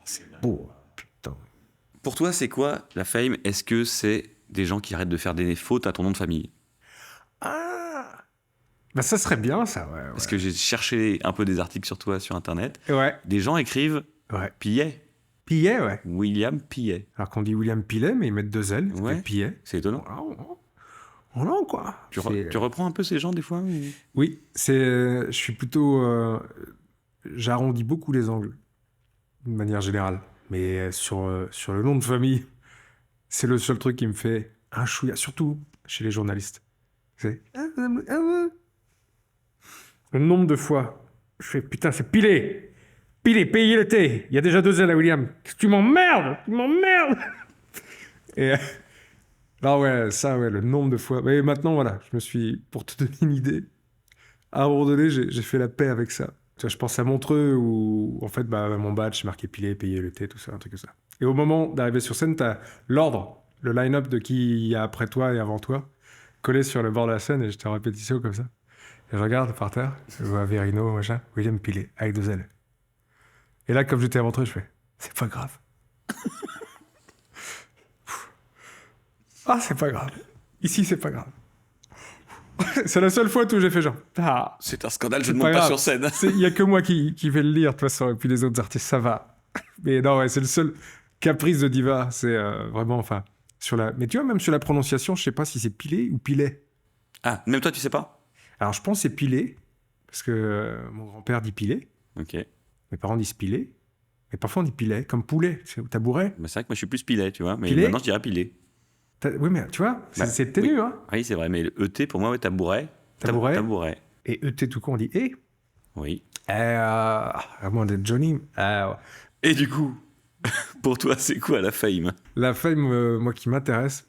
A: C'est beau, putain.
B: Pour toi, c'est quoi la fame? Est-ce que c'est des gens qui arrêtent de faire des fautes à ton nom de famille?
A: Ah, bah ça serait bien ça, ouais.
B: Parce que j'ai cherché un peu des articles sur toi sur internet.
A: Ouais.
B: Des gens écrivent
A: Ouais.
B: Pillet.
A: Pillet, ouais.
B: William Pillet.
A: Alors qu'on dit William Pillet, mais ils mettent deux L. Ça
B: Ouais.
A: fait Pillet.
B: C'est étonnant.
A: Non, quoi.
B: Tu reprends un peu ces gens des fois ou...
A: Oui, je suis plutôt... j'arrondis beaucoup les angles, de manière générale. Mais sur le nom de famille, c'est le seul truc qui me fait un chouïa, surtout chez les journalistes. C'est... Le nombre de fois, je fais, putain, c'est Pilé, payez le thé. Il y a déjà deux L à William. Tu m'emmerdes. Et... Alors ouais, ça, ouais, le nombre de fois. Mais maintenant, voilà, pour te donner une idée, à un moment donné, j'ai fait la paix avec ça. Tu vois, je pense à Montreux où, en fait, mon badge, c'est marqué pilé, payer le thé, tout ça, un truc comme ça. Et au moment d'arriver sur scène, t'as l'ordre, le line-up de qui y a après toi et avant toi, collé sur le bord de la scène, et j'étais en répétition comme ça. Et je regarde par terre, je vois Verino, machin, William Pilé, avec deux L. Et là, comme j'étais à Montreux, je fais, c'est pas grave. Ah, c'est pas grave. Ici, c'est pas grave. C'est la seule fois où j'ai fait genre. Ah,
B: C'est un scandale, je ne
A: pas
B: monte pas
A: grave.
B: sur scène.
A: Il n'y a que moi qui vais le lire, de toute façon. Et puis les autres artistes, ça va. Mais non, ouais, c'est le seul caprice de diva. C'est vraiment, enfin, mais tu vois, même sur la prononciation, je sais pas si c'est pilé ou pilet.
B: Ah, même toi, tu sais pas?
A: Alors, je pense que c'est pilé, parce que mon grand-père dit pilé,
B: Ok.
A: mes parents disent pilé, mais parfois on dit pilet, comme poulet, c'est tabouret.
B: Mais c'est vrai que moi, je suis plus Pillet, tu vois. Mais
A: Pillet
B: maintenant, je dirais Pillet.
A: Oui, mais tu vois, c'est ténu,
B: oui.
A: hein.
B: Oui, c'est vrai. Mais le ET, pour moi, ouais, tabouret.
A: Tabouret.
B: Tabouret.
A: Et ET tout court, on dit et.
B: Oui.
A: À moins d'être Johnny.
B: Et du coup, pour toi, c'est quoi la fame?
A: La fame, moi, qui m'intéresse,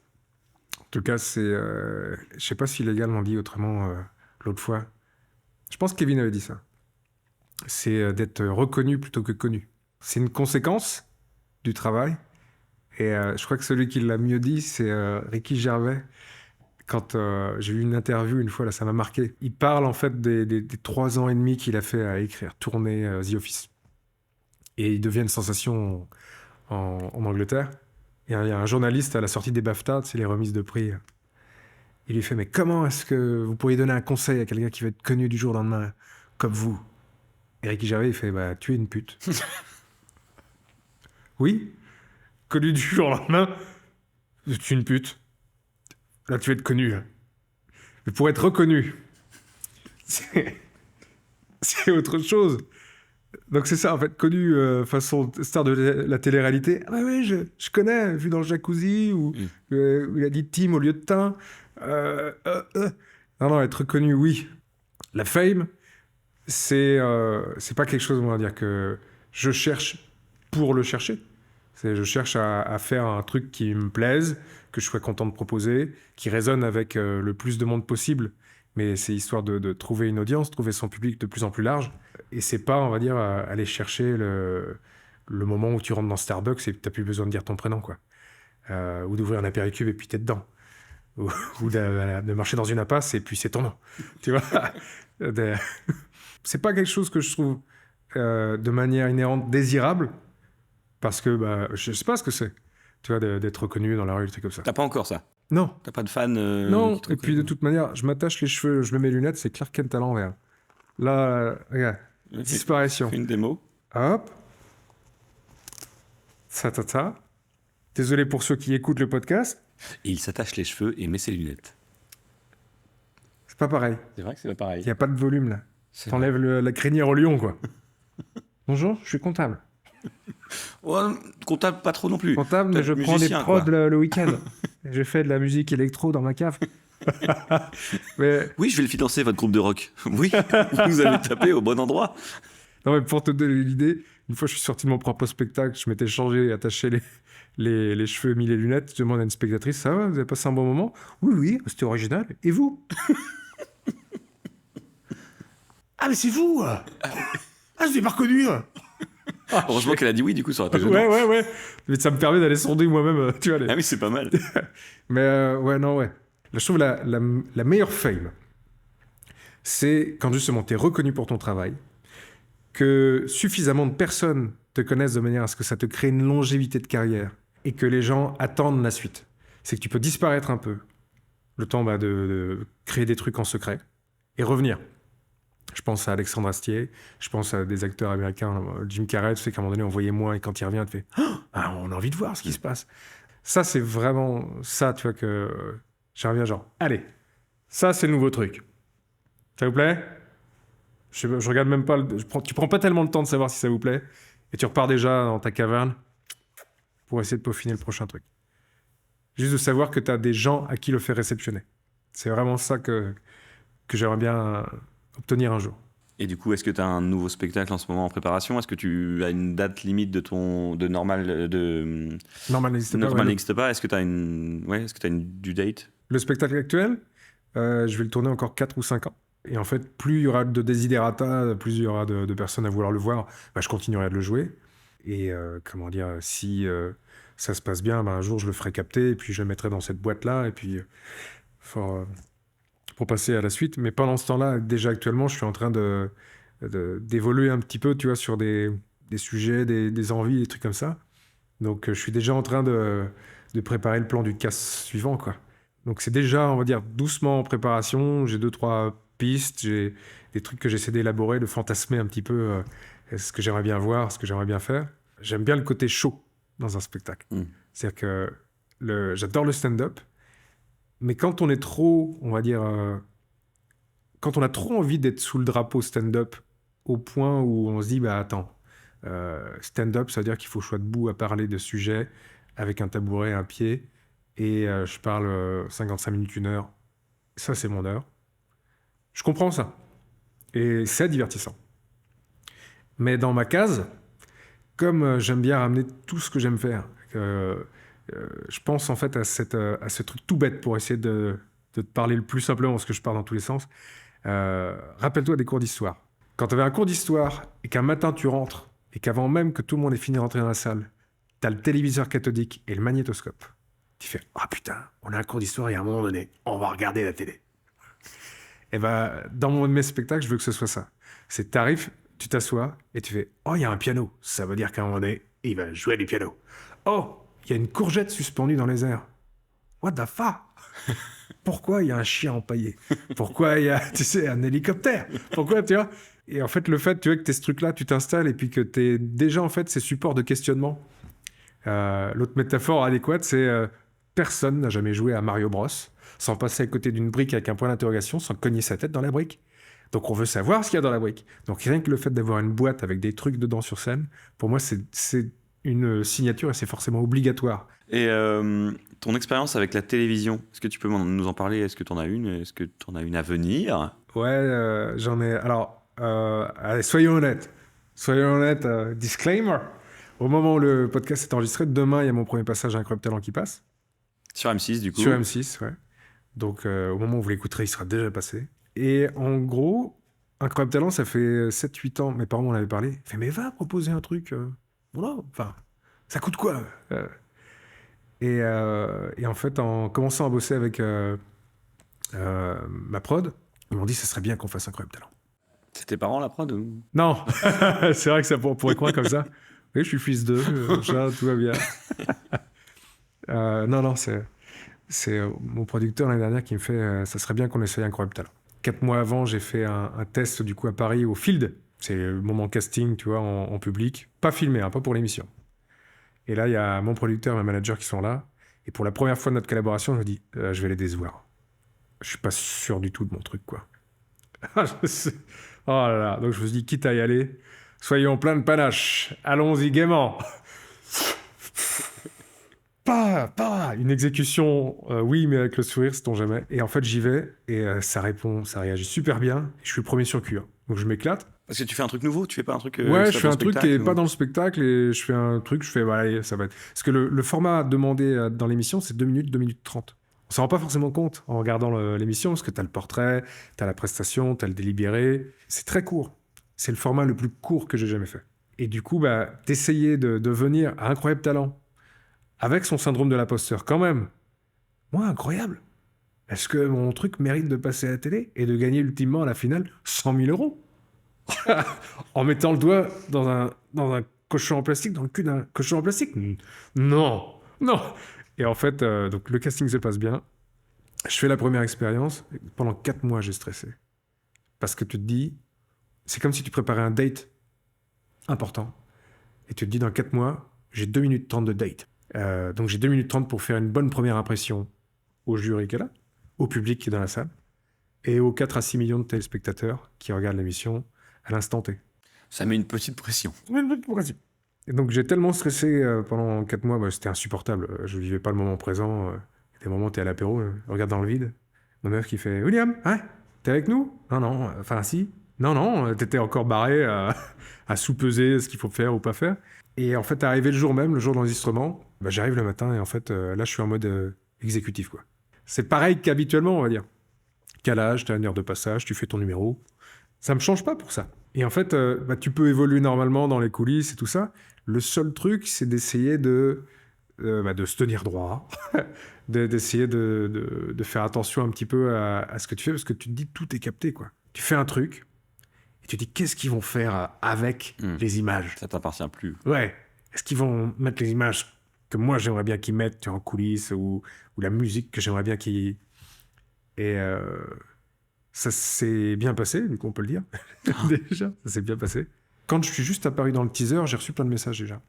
A: en tout cas, c'est... je sais pas si les gars l'ont dit autrement l'autre fois. Je pense que Kevin avait dit ça. C'est d'être reconnu plutôt que connu. C'est une conséquence du travail. Et je crois que celui qui l'a mieux dit, c'est Ricky Gervais. Quand j'ai eu une interview une fois, là, ça m'a marqué. Il parle en fait des 3 ans et demi qu'il a fait à écrire, tourner The Office. Et il devient une sensation en Angleterre. Et il y a un journaliste à la sortie des BAFTA, c'est les remises de prix. Il lui fait, mais comment est-ce que vous pourriez donner un conseil à quelqu'un qui va être connu du jour au lendemain, comme vous? Et Ricky Gervais, il fait, tu es une pute. Oui, connu du jour au lendemain, tu es une pute. Là, tu vas être connu. Mais pour être reconnu, c'est autre chose. Donc c'est ça, en fait, connu façon star de la télé-réalité. Ah oui, je connais, vu dans le jacuzzi, où il a dit Tim au lieu de Tin. Non, être reconnu, oui. La fame, c'est pas quelque chose, on va dire, que je cherche pour le chercher. Je cherche à faire un truc qui me plaise, que je sois content de proposer, qui résonne avec le plus de monde possible. Mais c'est histoire de trouver une audience, trouver son public de plus en plus large. Et c'est pas, on va dire, aller chercher le moment où tu rentres dans Starbucks et que t'as plus besoin de dire ton prénom, quoi. Ou d'ouvrir un apéricube et puis t'es dedans. Ou de marcher dans une impasse et puis c'est ton nom. Tu vois. C'est pas quelque chose que je trouve de manière inhérente désirable. Parce que je sais pas ce que c'est, tu vois, d'être reconnu dans la rue, des trucs comme ça.
B: T'as pas encore ça?
A: Non.
B: T'as pas de fan
A: Non, et puis de toute manière, je m'attache les cheveux, je mets mes lunettes, c'est Clark Kent à l'envers. Là, regarde, disparition.
B: Fais une démo.
A: Hop. Ça. Désolé pour ceux qui écoutent le podcast.
B: Et il s'attache les cheveux et met ses lunettes.
A: C'est pas pareil.
B: C'est vrai que c'est pas pareil.
A: Il n'y a pas de volume, là.
B: C'est
A: T'enlèves la crinière au lion, quoi. Bonjour, je suis comptable.
B: Ouais, comptable pas trop non plus.
A: Comptable, mais je prends des prods le week-end. Je fais de la musique électro dans ma cave. Mais...
B: Oui, je vais le financer, votre groupe de rock. Oui, vous avez tapé au bon endroit.
A: Non, mais pour te donner l'idée, une fois je suis sorti de mon propre spectacle, je m'étais changé, attaché les cheveux, mis les lunettes. Je demande à une spectatrice, ça va, vous avez passé un bon moment? Oui, c'était original. Et vous? Ah, mais c'est vous! Ah, je ne l'ai pas reconnu!
B: Heureusement qu'elle a dit oui, du coup, ça aurait été gênant.
A: Ouais. Mais ça me permet d'aller sonder moi-même, tu vois.
B: Ah oui, c'est pas mal.
A: Mais ouais. Là, je trouve la meilleure fame, c'est quand justement tu es reconnu pour ton travail, que suffisamment de personnes te connaissent de manière à ce que ça te crée une longévité de carrière et que les gens attendent la suite. C'est que tu peux disparaître un peu, le temps de créer des trucs en secret et revenir. Je pense à Alexandre Astier, je pense à des acteurs américains, Jim Carrey, tu sais qu'à un moment donné, on voyait moins et quand il revient, tu fais « Ah, on a envie de voir ce qui se passe ». Ça, c'est vraiment ça, tu vois, que je reviens genre « Allez, ça, c'est le nouveau truc. Ça vous plaît ?» Je regarde même pas, tu prends pas tellement le temps de savoir si ça vous plaît et tu repars déjà dans ta caverne pour essayer de peaufiner le prochain truc. Juste de savoir que tu as des gens à qui le faire réceptionner. C'est vraiment ça que j'aimerais bien obtenir un jour.
B: Et du coup, est-ce que tu as un nouveau spectacle en ce moment en préparation? Est-ce que tu as une date limite de Normal n'existe pas? Est-ce que tu as une due date?
A: Le spectacle actuel, je vais le tourner encore 4 ou 5 ans. Et en fait, plus il y aura de desiderata, plus il y aura de personnes à vouloir le voir, je continuerai de le jouer. Et si ça se passe bien, un jour je le ferai capter et puis je le mettrai dans cette boîte-là et puis pour passer à la suite. Mais pendant ce temps-là, déjà actuellement, je suis en train d'évoluer un petit peu, tu vois, sur des sujets, des envies, des trucs comme ça. Donc je suis déjà en train de préparer le plan du cast suivant, quoi. Donc c'est déjà, on va dire, doucement en préparation. J'ai 2-3 pistes, j'ai des trucs que j'essaie d'élaborer, de fantasmer un petit peu ce que j'aimerais bien voir, ce que j'aimerais bien faire. J'aime bien le côté show dans un spectacle. C'est-à-dire que j'adore le stand-up, mais quand on est trop, on va dire, quand on a trop envie d'être sous le drapeau stand-up au point où on se dit, attends, stand-up, ça veut dire qu'il faut que je sois debout à parler de sujets avec un tabouret, un pied, et je parle 55 minutes, 1 heure. Ça, c'est mon heure. Je comprends ça. Et c'est divertissant. Mais dans ma case, comme j'aime bien ramener tout ce que j'aime faire, je pense en fait à ce truc tout bête pour essayer de te parler le plus simplement, parce que je parle dans tous les sens. Rappelle-toi des cours d'histoire. Quand tu avais un cours d'histoire et qu'un matin tu rentres et qu'avant même que tout le monde ait fini de rentrer dans la salle, tu as le téléviseur cathodique et le magnétoscope, tu fais « Ah putain, on a un cours d'histoire et à un moment donné, on va regarder la télé. » Et dans mes spectacles, je veux que ce soit ça. C'est t'arrives, tu t'assois et tu fais « Oh, il y a un piano. Ça veut dire qu'à un moment donné, il va jouer du piano. Oh, il y a une courgette suspendue dans les airs. What the fuck? Pourquoi il y a un chien empaillé? Pourquoi il y a, un hélicoptère? Pourquoi, tu vois? Et en fait, le fait, tu vois, que tu es ce truc-là, tu t'installes et puis que tu es déjà, en fait, ces supports de questionnement. L'autre métaphore adéquate, c'est personne n'a jamais joué à Mario Bros sans passer à côté d'une brique avec un point d'interrogation, sans cogner sa tête dans la brique. Donc on veut savoir ce qu'il y a dans la brique. Donc rien que le fait d'avoir une boîte avec des trucs dedans sur scène, pour moi, c'est une signature et c'est forcément obligatoire.
B: Et ton expérience avec la télévision, est-ce que tu peux nous en parler? Est-ce que tu en as une? Est-ce que tu en as une à venir?
A: Ouais, j'en ai... Alors, allez, soyons honnêtes, disclaimer. Au moment où le podcast est enregistré, demain, il y a mon premier passage à Incroyable Talent qui passe.
B: Sur M6, du coup.
A: Sur M6, ouais. Donc, au moment où vous l'écouterez, il sera déjà passé. Et en gros, Incroyable Talent, ça fait 7-8 ans. Mes parents m'en avaient parlé. Ils fait, mais va proposer un truc. Voilà, enfin, ça coûte quoi et en fait, en commençant à bosser avec ma prod, ils m'ont dit, ça serait bien qu'on fasse Incroyable Talent.
B: C'est tes parents, la prod ou...
A: Non, c'est vrai que ça pourrait croire comme ça. Oui, je suis fils d'eux, tout va bien. Non, c'est mon producteur l'année dernière qui me fait ça serait bien qu'on essaye Incroyable Talent. 4 mois avant, j'ai fait un test du coup à Paris au Field. C'est le moment casting, tu vois, en public. Pas filmé, pas pour l'émission. Et là, il y a mon producteur et ma manager qui sont là. Et pour la première fois de notre collaboration, je me dis, je vais les décevoir. Je suis pas sûr du tout de mon truc, quoi. Oh là là. Donc je me suis dit, quitte à y aller, soyons plein de panache. Allons-y gaiement. Pas une exécution, oui, mais avec le sourire, sait-on jamais. Et en fait, j'y vais et ça réagit super bien. Je suis le premier sur le cul. Donc je m'éclate.
B: Parce que tu fais un truc nouveau, tu fais pas un truc...
A: ouais, je fais un truc qui est pas dans le spectacle et je fais un truc, je fais, voilà, allez, ça va être... Parce que le format demandé dans l'émission, c'est 2 minutes, 2 minutes 30. On s'en rend pas forcément compte en regardant l'émission, parce que t'as le portrait, t'as la prestation, t'as le délibéré. C'est très court. C'est le format le plus court que j'ai jamais fait. Et du coup, d'essayer de venir à Incroyable Talent, avec son syndrome de l'imposteur, quand même. Moi, incroyable. Est-ce que mon truc mérite de passer à la télé et de gagner ultimement à la finale 100 000 euros en mettant le doigt dans un cochon en plastique, dans le cul d'un cochon en plastique? Non. Et en fait, donc le casting se passe bien. Je fais la première expérience. Pendant 4 mois, j'ai stressé. Parce que tu te dis, c'est comme si tu préparais un date important. Et tu te dis, dans 4 mois, j'ai 2 minutes 30 de date. Donc j'ai 2 minutes 30 pour faire une bonne première impression au jury qui est là, au public qui est dans la salle, et aux 4 à 6 millions de téléspectateurs qui regardent l'émission à l'instant T.
B: Ça met une petite pression.
A: Et donc j'ai tellement stressé pendant 4 mois, c'était insupportable. Je vivais pas le moment présent. Des moments où t'es à l'apéro, regarde dans le vide. Ma meuf qui fait « William, hein, t'es avec nous ?» Non, enfin si. Non, t'étais encore barré à sous-peser ce qu'il faut faire ou pas faire. Et en fait, arrivé le jour même, le jour de l'enregistrement, j'arrive le matin et en fait, là, je suis en mode exécutif, quoi. C'est pareil qu'habituellement, on va dire. Calage, t'as une heure de passage, tu fais ton numéro. Ça me change pas pour ça. Et en fait, tu peux évoluer normalement dans les coulisses et tout ça. Le seul truc, c'est d'essayer de se tenir droit, d'essayer de faire attention un petit peu à ce que tu fais, parce que tu te dis tout est capté, quoi. Tu fais un truc, et tu te dis qu'est-ce qu'ils vont faire avec les images.
B: Ça t'appartient plus.
A: Ouais. Est-ce qu'ils vont mettre les images que moi j'aimerais bien qu'ils mettent en coulisses, ou la musique que j'aimerais bien qu'ils... Et ça s'est bien passé, du coup on peut le dire. Déjà, ça s'est bien passé. Quand je suis juste apparu dans le teaser, j'ai reçu plein de messages déjà.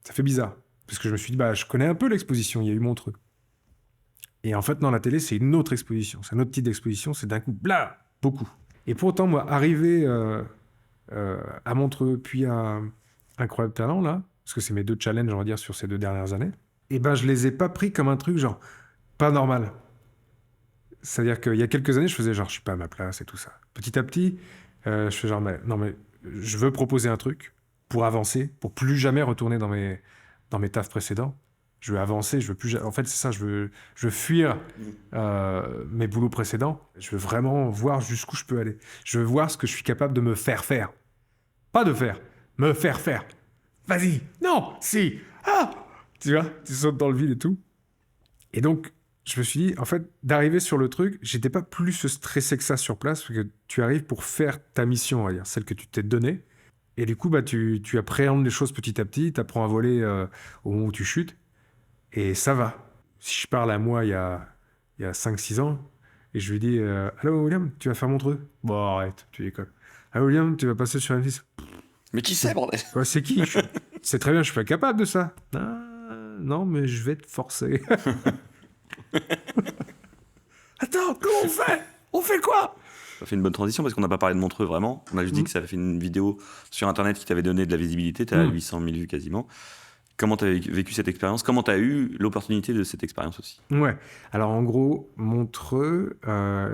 A: Ça fait bizarre. Parce que je me suis dit, je connais un peu l'exposition, il y a eu Montreux. Et en fait, dans la télé, c'est une autre exposition. C'est un autre type d'exposition, c'est d'un coup, beaucoup. Et pour autant, moi, arrivé à Montreux, puis à Incroyable Talent, là, parce que c'est mes 2 challenges, on va dire, sur ces 2 dernières années, je les ai pas pris comme un truc, genre, pas normal. C'est-à-dire qu'il y a quelques années, je faisais genre, je suis pas à ma place et tout ça. Petit à petit, je fais genre, mais je veux proposer un truc pour avancer, pour plus jamais retourner dans mes tafs précédents. Je veux avancer, je veux plus... En fait, c'est ça, je veux fuir mes boulots précédents. Je veux vraiment voir jusqu'où je peux aller. Je veux voir ce que je suis capable de me faire faire. Pas de faire, me faire faire. Vas-y, non, si, tu vois, tu sautes dans le vide et tout. Et donc, je me suis dit, en fait, d'arriver sur le truc, j'étais pas plus stressé que ça sur place, parce que tu arrives pour faire ta mission, on va dire, celle que tu t'es donnée. Et du coup, tu appréhendes les choses petit à petit, tu apprends à voler au moment où tu chutes, et ça va. Si je parle à moi il y a 5-6 ans, et je lui dis « Allô, William, tu vas faire Montreux ?» Bon, arrête, tu décolles. « Allô, William, tu vas passer sur M6 ?»
B: Mais qui c'est, bordel?
A: Ouais, c'est qui? C'est très bien, je suis pas capable de ça. Non, mais je vais te forcer. Attends, comment on fait? On fait quoi?
B: Ça fait une bonne transition parce qu'on n'a pas parlé de Montreux vraiment. On a juste dit que ça avait fait une vidéo sur internet qui t'avait donné de la visibilité. T'as 800 000 vues quasiment. Comment t'as vécu cette expérience? Comment t'as eu l'opportunité de cette expérience aussi?
A: Ouais. Alors en gros, Montreux,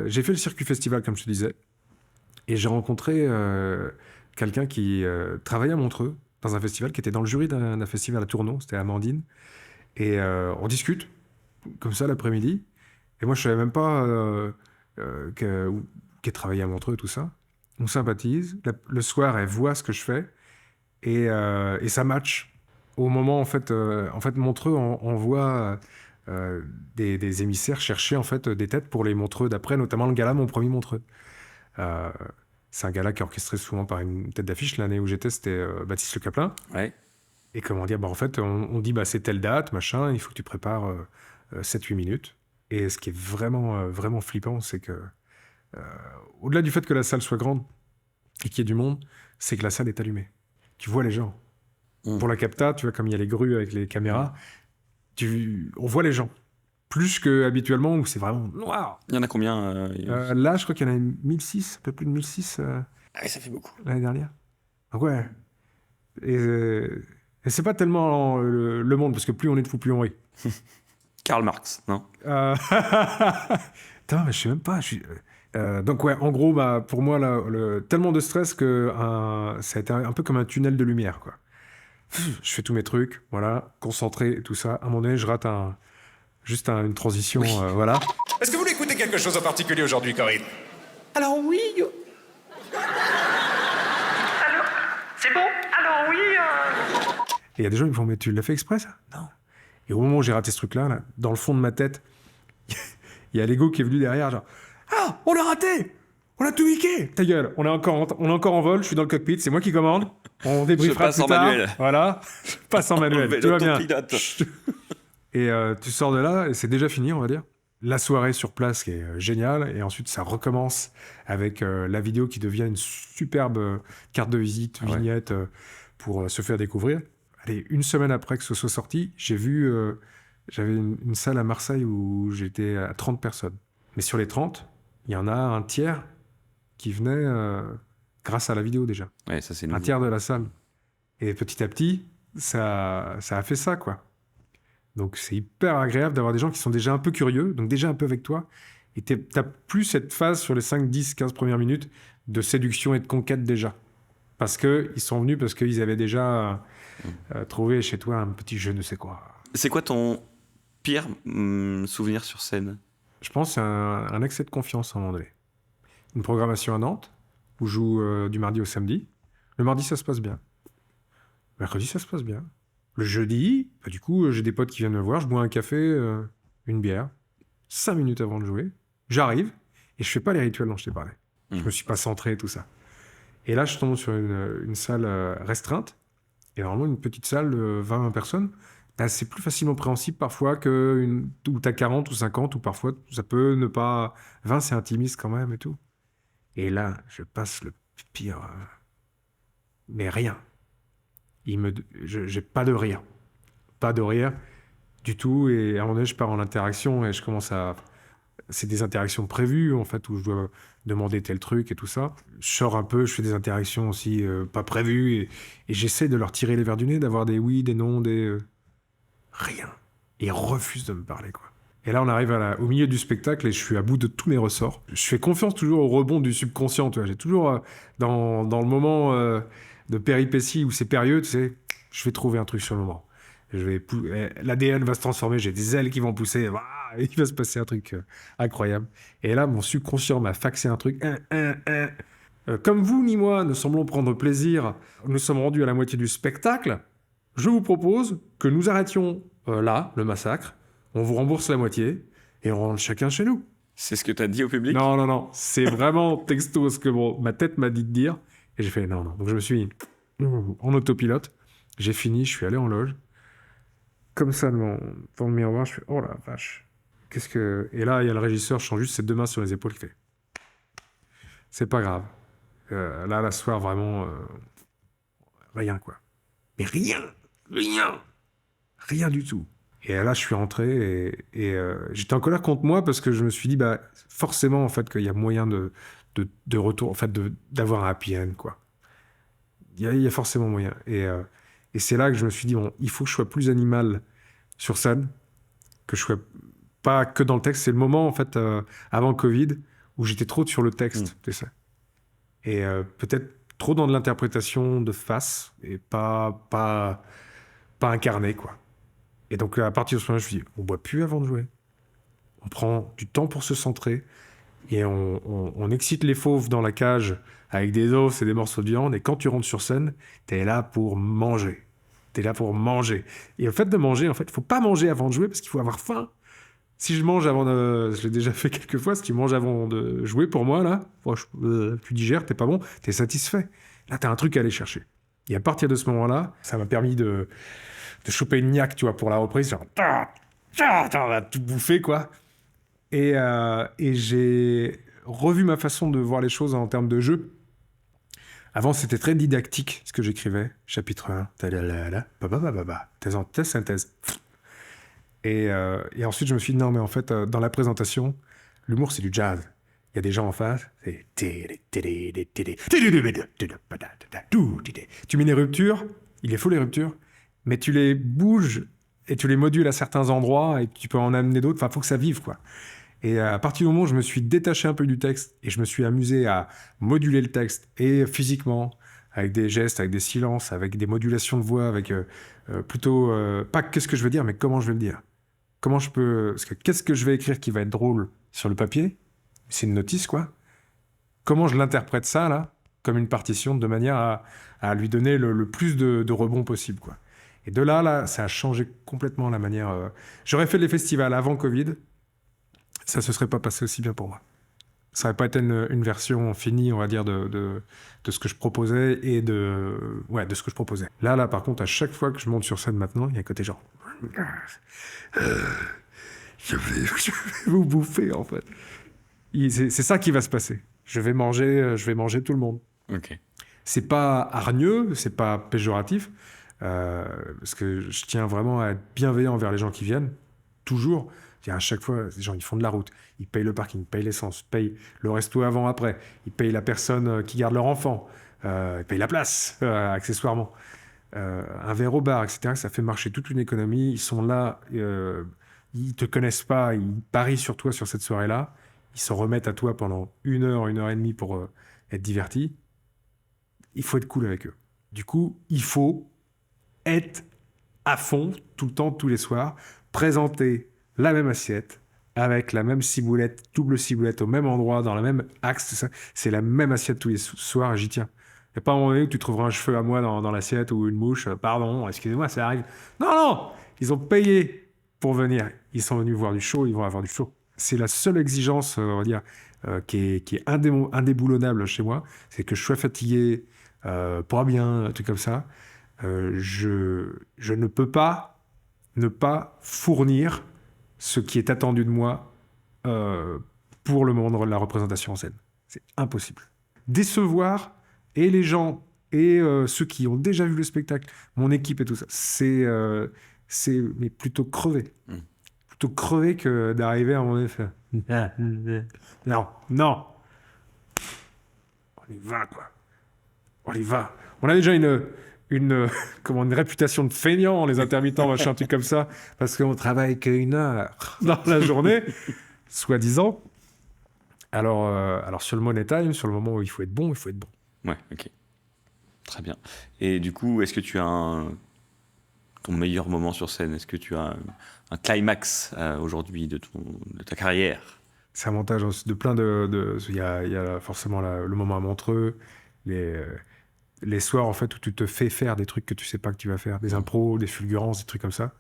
A: j'ai fait le circuit festival comme je te disais. Et j'ai rencontré quelqu'un qui travaillait à Montreux dans un festival, qui était dans le jury d'un festival à Tournon, c'était Amandine. Et on discute, comme ça, l'après-midi. Et moi, je savais même pas qu'elle travaillait à Montreux, tout ça. On sympathise. Le soir, elle voit ce que je fais. Et ça match. Au moment, en fait Montreux envoie des émissaires chercher, en fait, des têtes pour les Montreux d'après, notamment le gala Mon Premier Montreux. C'est un gala qui est orchestré souvent par une tête d'affiche. L'année où j'étais, c'était Baptiste Le Caplin.
B: Ouais.
A: Et comment dire, en fait, on dit, c'est telle date, machin, il faut que tu prépares 7-8 minutes. Et ce qui est vraiment, vraiment flippant, c'est que, au-delà du fait que la salle soit grande et qu'il y ait du monde, c'est que la salle est allumée. Tu vois les gens. Pour la capta, tu vois, comme il y a les grues avec les caméras, on voit les gens. Plus qu'habituellement, où c'est vraiment noir.
B: Il y en a combien
A: Là, je crois qu'il y en a 1006, un peu plus de 1006
B: Ah oui, ça fait beaucoup.
A: l'année dernière. Donc ouais. Et c'est pas tellement le monde, parce que plus on est de fous, plus on rit.
B: Karl Marx, non?
A: Putain, mais je sais même pas. Donc ouais, en gros, pour moi, là, tellement de stress que ça a été un peu comme un tunnel de lumière, quoi. Je fais tous mes trucs, voilà, concentré et tout ça. À un moment donné, je rate une transition, voilà.
D: Est-ce que vous voulez écouter quelque chose en particulier aujourd'hui, Corinne?
C: Alors oui. Alors, c'est bon. Alors oui.
A: Et il y a des gens qui me font, mais tu l'as fait exprès, ça? Non. Et au moment où j'ai raté ce truc-là, dans le fond de ma tête, il y a l'ego qui est venu derrière, genre, ah, on l'a raté! On a tout niqué! Ta gueule, on est encore en vol, je suis dans le cockpit, c'est moi qui commande. On débriefera plus tard.
B: Manuel.
A: Voilà, je passe en manuel, tout va bien.
B: Pilote.
A: Et tu sors de là, et c'est déjà fini, on va dire. La soirée sur place qui est géniale, et ensuite ça recommence avec la vidéo qui devient une superbe carte de visite, vignette, pour se faire découvrir. Allez, une semaine après que ce soit sorti, j'ai vu... j'avais une salle à Marseille où j'étais à 30 personnes. Mais sur les 30, il y en a un tiers qui venait grâce à la vidéo déjà.
B: Ouais, ça c'est
A: Un
B: nouveau.
A: tiers de la salle. Et petit à petit, ça a fait ça, quoi. Donc c'est hyper agréable d'avoir des gens qui sont déjà un peu curieux, donc déjà un peu avec toi. Et t'as plus cette phase sur les 5, 10, 15 premières minutes de séduction et de conquête déjà. Parce qu'ils sont venus, parce qu'ils avaient déjà trouvé chez toi un petit je ne sais quoi.
B: C'est quoi ton pire souvenir sur scène?
A: Je pense que c'est un excès de confiance à un moment donné. Une programmation à Nantes, où je joue du mardi au samedi. Le mardi, ça se passe bien. Le mercredi, ça se passe bien. Le jeudi, du coup, j'ai des potes qui viennent me voir, je bois un café, une bière, 5 minutes avant de jouer. J'arrive, et je fais pas les rituels dont je t'ai parlé. Je me suis pas centré, tout ça. Et là, je tombe sur une salle restreinte, et normalement, une petite salle de 20 personnes, c'est plus facilement préhensible parfois où t'as 40 ou 50, ou parfois ça peut ne pas... 20, c'est intimiste quand même et tout. Et là, je passe le pire... mais rien. J'ai pas de rire. Pas de rire du tout. Et à un moment donné, je pars en interaction et je commence à... C'est des interactions prévues, en fait, où je dois demander tel truc et tout ça. Je sors un peu, je fais des interactions aussi pas prévues et j'essaie de leur tirer les verres du nez, d'avoir des oui, des non, des... Rien. Ils refusent de me parler, quoi. Et là, on arrive au milieu du spectacle et je suis à bout de tous mes ressorts. Je fais confiance toujours au rebond du subconscient, tu vois. J'ai toujours, dans le moment de péripétie où c'est périlleux, tu sais, je vais trouver un truc sur le moment. L'ADN va se transformer, j'ai des ailes qui vont pousser, et il va se passer un truc incroyable. Et là, mon subconscient m'a faxé un truc. Comme vous ni moi ne semblons prendre plaisir, nous sommes rendus à la moitié du spectacle, je vous propose que nous arrêtions là, le massacre, on vous rembourse la moitié, et on rentre chacun chez nous.
B: C'est ce que t'as dit au public?
A: Non, c'est vraiment texto ce que ma tête m'a dit de dire, et j'ai fait non. Donc je me suis mis en autopilote, j'ai fini, je suis allé en loge, comme ça devant le miroir, je fais oh la vache, et là il y a le régisseur, je sens juste ses 2 mains sur les épaules qui fait c'est pas grave. Là la soirée vraiment rien, quoi. Mais rien du tout. Et là je suis rentré et j'étais en colère contre moi parce que je me suis dit forcément en fait qu'il y a moyen de retour, en fait d'avoir un happy end, quoi. Il y a forcément moyen. Et c'est là que je me suis dit, bon, il faut que je sois plus animal sur scène, que je sois pas que dans le texte. C'est le moment, en fait, avant Covid, où j'étais trop sur le texte, tu sais. Et peut-être trop dans de l'interprétation de face et pas incarné, quoi. Et donc, à partir de ce moment-là, je me dis, on boit plus avant de jouer. On prend du temps pour se centrer et on excite les fauves dans la cage avec des os et des morceaux de viande. Et quand tu rentres sur scène, t'es là pour manger. T'es là pour manger. Et le fait de manger, en fait, il faut pas manger avant de jouer parce qu'il faut avoir faim. Si je mange avant de... Je l'ai déjà fait quelques fois. Si tu manges avant de jouer, pour moi, là, tu digères, t'es pas bon, t'es satisfait. Là, t'as un truc à aller chercher. Et à partir de ce moment-là, ça m'a permis de choper une niaque, tu vois, pour la reprise. Genre, on va tout bouffer, quoi. Et j'ai revu ma façon de voir les choses en termes de jeu. Avant, c'était très didactique, ce que j'écrivais. Chapitre 1, thèse, synthèse. Et ensuite, je me suis dit, non, mais en fait, dans la présentation, l'humour, c'est du jazz. Il y a des gens en face, c'est... Tu mets les ruptures, il est faux les ruptures, mais tu les bouges et tu les modules à certains endroits et tu peux en amener d'autres. Enfin, il faut que ça vive, quoi. Et à partir du moment où je me suis détaché un peu du texte et je me suis amusé à moduler le texte, et physiquement, avec des gestes, avec des silences, avec des modulations de voix, avec plutôt... pas qu'est-ce que je veux dire, mais comment je vais le dire. Comment je peux... Parce que qu'est-ce que je vais écrire qui va être drôle sur le papier ? C'est une notice, quoi. Comment je l'interprète ça, là, comme une partition, de manière à lui donner le plus de rebond possible, quoi. Et de là, ça a changé complètement la manière... J'aurais fait les festivals avant Covid, ça se serait pas passé aussi bien pour moi. Ça n'aurait pas été une version finie, on va dire, de ce que je proposais et de ce que je proposais. Là, par contre, à chaque fois que je monte sur scène maintenant, il y a un côté genre... Je vais vous bouffer, en fait. C'est ça qui va se passer. Je vais manger tout le monde.
B: Ok.
A: C'est pas hargneux, c'est pas péjoratif, parce que je tiens vraiment à être bienveillant envers les gens qui viennent, toujours. À chaque fois, les gens, ils font de la route, ils payent le parking, ils payent l'essence, ils payent le resto avant, après, ils payent la personne qui garde leur enfant, ils payent la place, accessoirement. Un verre au bar, etc., ça fait marcher toute une économie. Ils sont là, ils te connaissent pas, ils parient sur toi sur cette soirée-là, ils s'en remettent à toi pendant 1 heure, 1 heure et demie pour être divertis. Il faut être cool avec eux. Du coup, il faut être à fond, tout le temps, tous les soirs, présenter la même assiette, avec la même ciboulette, double ciboulette, au même endroit, dans le même axe, tout ça. C'est la même assiette tous les soirs, j'y tiens. Il n'y a pas un moment donné où tu trouveras un cheveu à moi dans l'assiette ou une mouche. Pardon, excusez-moi, ça arrive. Non, ils ont payé pour venir. Ils sont venus voir du show, ils vont avoir du show. C'est la seule exigence, on va dire, qui est indéboulonnable chez moi. C'est que je sois fatigué, pas bien, un truc comme ça. Je ne peux pas ne pas fournir ce qui est attendu de moi pour le moment de la représentation en scène. C'est impossible. Décevoir et les gens et ceux qui ont déjà vu le spectacle, mon équipe et tout ça, c'est mais plutôt crever. Plutôt crever que d'arriver à un moment donné faire non. On y va, quoi. On y va. On a déjà une réputation de feignant, les intermittents, machin, un truc comme ça, parce qu'on travaille qu'1 heure dans la journée, soi-disant. Alors sur le money time, sur le moment où il faut être bon, il faut être bon.
B: Ouais, ok. Très bien. Et du coup, est-ce que tu as ton meilleur moment sur scène ? Est-ce que tu as un climax aujourd'hui de ta carrière ?
A: C'est un montage de plein il y a forcément le moment à Montreux, les soirs en fait où tu te fais faire des trucs que tu sais pas que tu vas faire, des impros, des fulgurances, des trucs comme ça.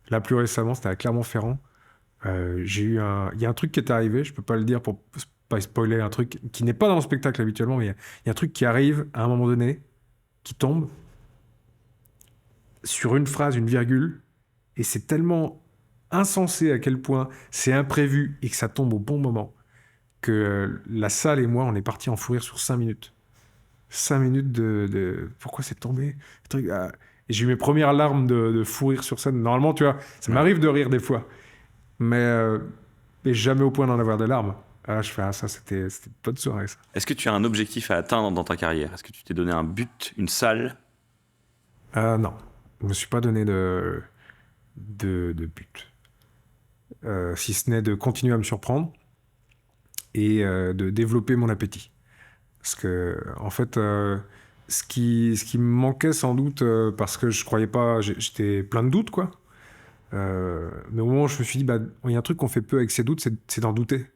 A: Là, plus récemment, c'était à Clermont-Ferrand. Il y a un truc qui est arrivé, je peux pas le dire pour pas spoiler, un truc qui n'est pas dans le spectacle habituellement, mais il y a un truc qui arrive à un moment donné, qui tombe sur une phrase, une virgule, et c'est tellement insensé à quel point c'est imprévu et que ça tombe au bon moment que la salle et moi, on est partis en fou rire sur 5 minutes. 5 minutes de pourquoi c'est tombé, et j'ai eu mes premières larmes de fou rire sur scène. Normalement, tu vois, ça m'arrive de rire des fois, mais jamais au point d'en avoir des larmes. Je fais ça, c'était une bonne soirée, ça.
B: Est-ce que tu as un objectif à atteindre dans ta carrière ? Est-ce que tu t'es donné un but, une salle ?
A: Non, je me suis pas donné de but, si ce n'est de continuer à me surprendre et de développer mon appétit. Parce que, en fait, ce qui me manquait sans doute, parce que je croyais pas, j'étais plein de doutes, quoi. Mais au moment où je me suis dit, bah, il y a un truc qu'on fait peu avec ces doutes, c'est d'en douter.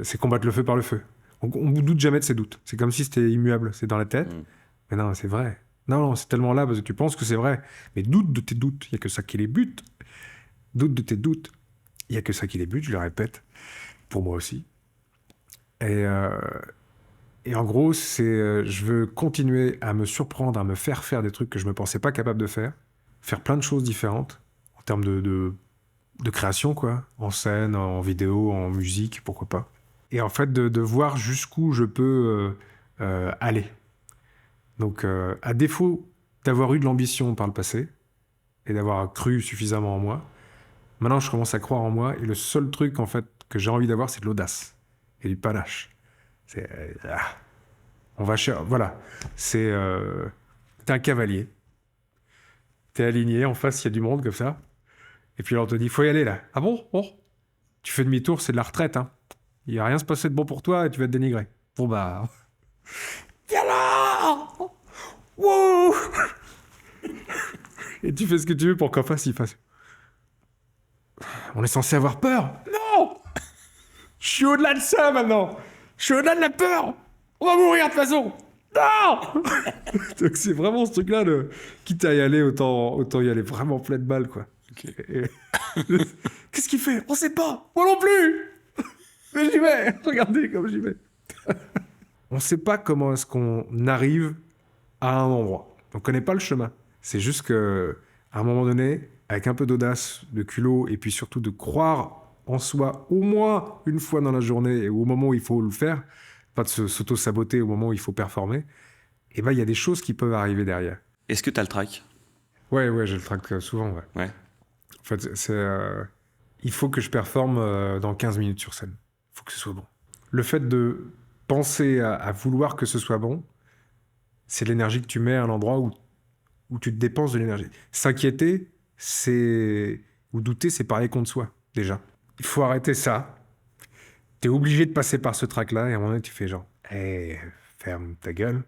A: C'est combattre le feu par le feu. On ne doute jamais de ses doutes. C'est comme si c'était immuable, c'est dans la tête. Mais non, c'est vrai. Non, c'est tellement là parce que tu penses que c'est vrai. Mais doute de tes doutes, il n'y a que ça qui les bute. Doute de tes doutes, il n'y a que ça qui les bute, je le répète. Pour moi aussi. Et en gros, je veux continuer à me surprendre, à me faire des trucs que je ne me pensais pas capable de faire plein de choses différentes en termes de création, quoi, en scène, en vidéo, en musique, pourquoi pas. Et en fait, de voir jusqu'où je peux aller. Donc, à défaut d'avoir eu de l'ambition par le passé et d'avoir cru suffisamment en moi, maintenant, je commence à croire en moi et le seul truc, en fait, que j'ai envie d'avoir, c'est de l'audace et du panache. On va chercher... Voilà. T'es un cavalier. T'es aligné, en face, il y a du monde comme ça. Et puis, on te dit, faut y aller, là. Ah bon? Tu fais demi-tour, c'est de la retraite, hein. Il va rien se passer de bon pour toi et tu vas te dénigrer. Bon, bah... Viens là! Wouh! Et tu fais ce que tu veux pour qu'en face, il fasse... On est censé avoir peur? Non! Je suis au-delà de ça, maintenant! Je suis au-delà de la peur! On va mourir, de toute façon! Non! Donc, c'est vraiment ce truc-là, quitte à y aller, autant y aller vraiment plein de balles, quoi. Okay. Qu'est-ce qu'il fait? On sait pas! Moi non plus! Mais j'y vais! Regardez comme j'y vais! On sait pas comment est-ce qu'on arrive à un endroit. On connaît pas le chemin. C'est juste que, à un moment donné, avec un peu d'audace, de culot, et puis surtout de croire en soi au moins une fois dans la journée, et au moment où il faut le faire, pas de s'auto-saboter au moment où il faut performer, et ben il y a des choses qui peuvent arriver derrière.
B: Est-ce que t'as le trac?
A: Ouais, j'ai le trac souvent, ouais. En fait, il faut que je performe dans 15 minutes sur scène. Il faut que ce soit bon. Le fait de penser à vouloir que ce soit bon, c'est l'énergie que tu mets à un endroit où tu te dépenses de l'énergie. S'inquiéter, ou douter, c'est parler contre soi, déjà. Il faut arrêter ça. T'es obligé de passer par ce trac-là, et à un moment donné, tu fais genre, ferme ta gueule.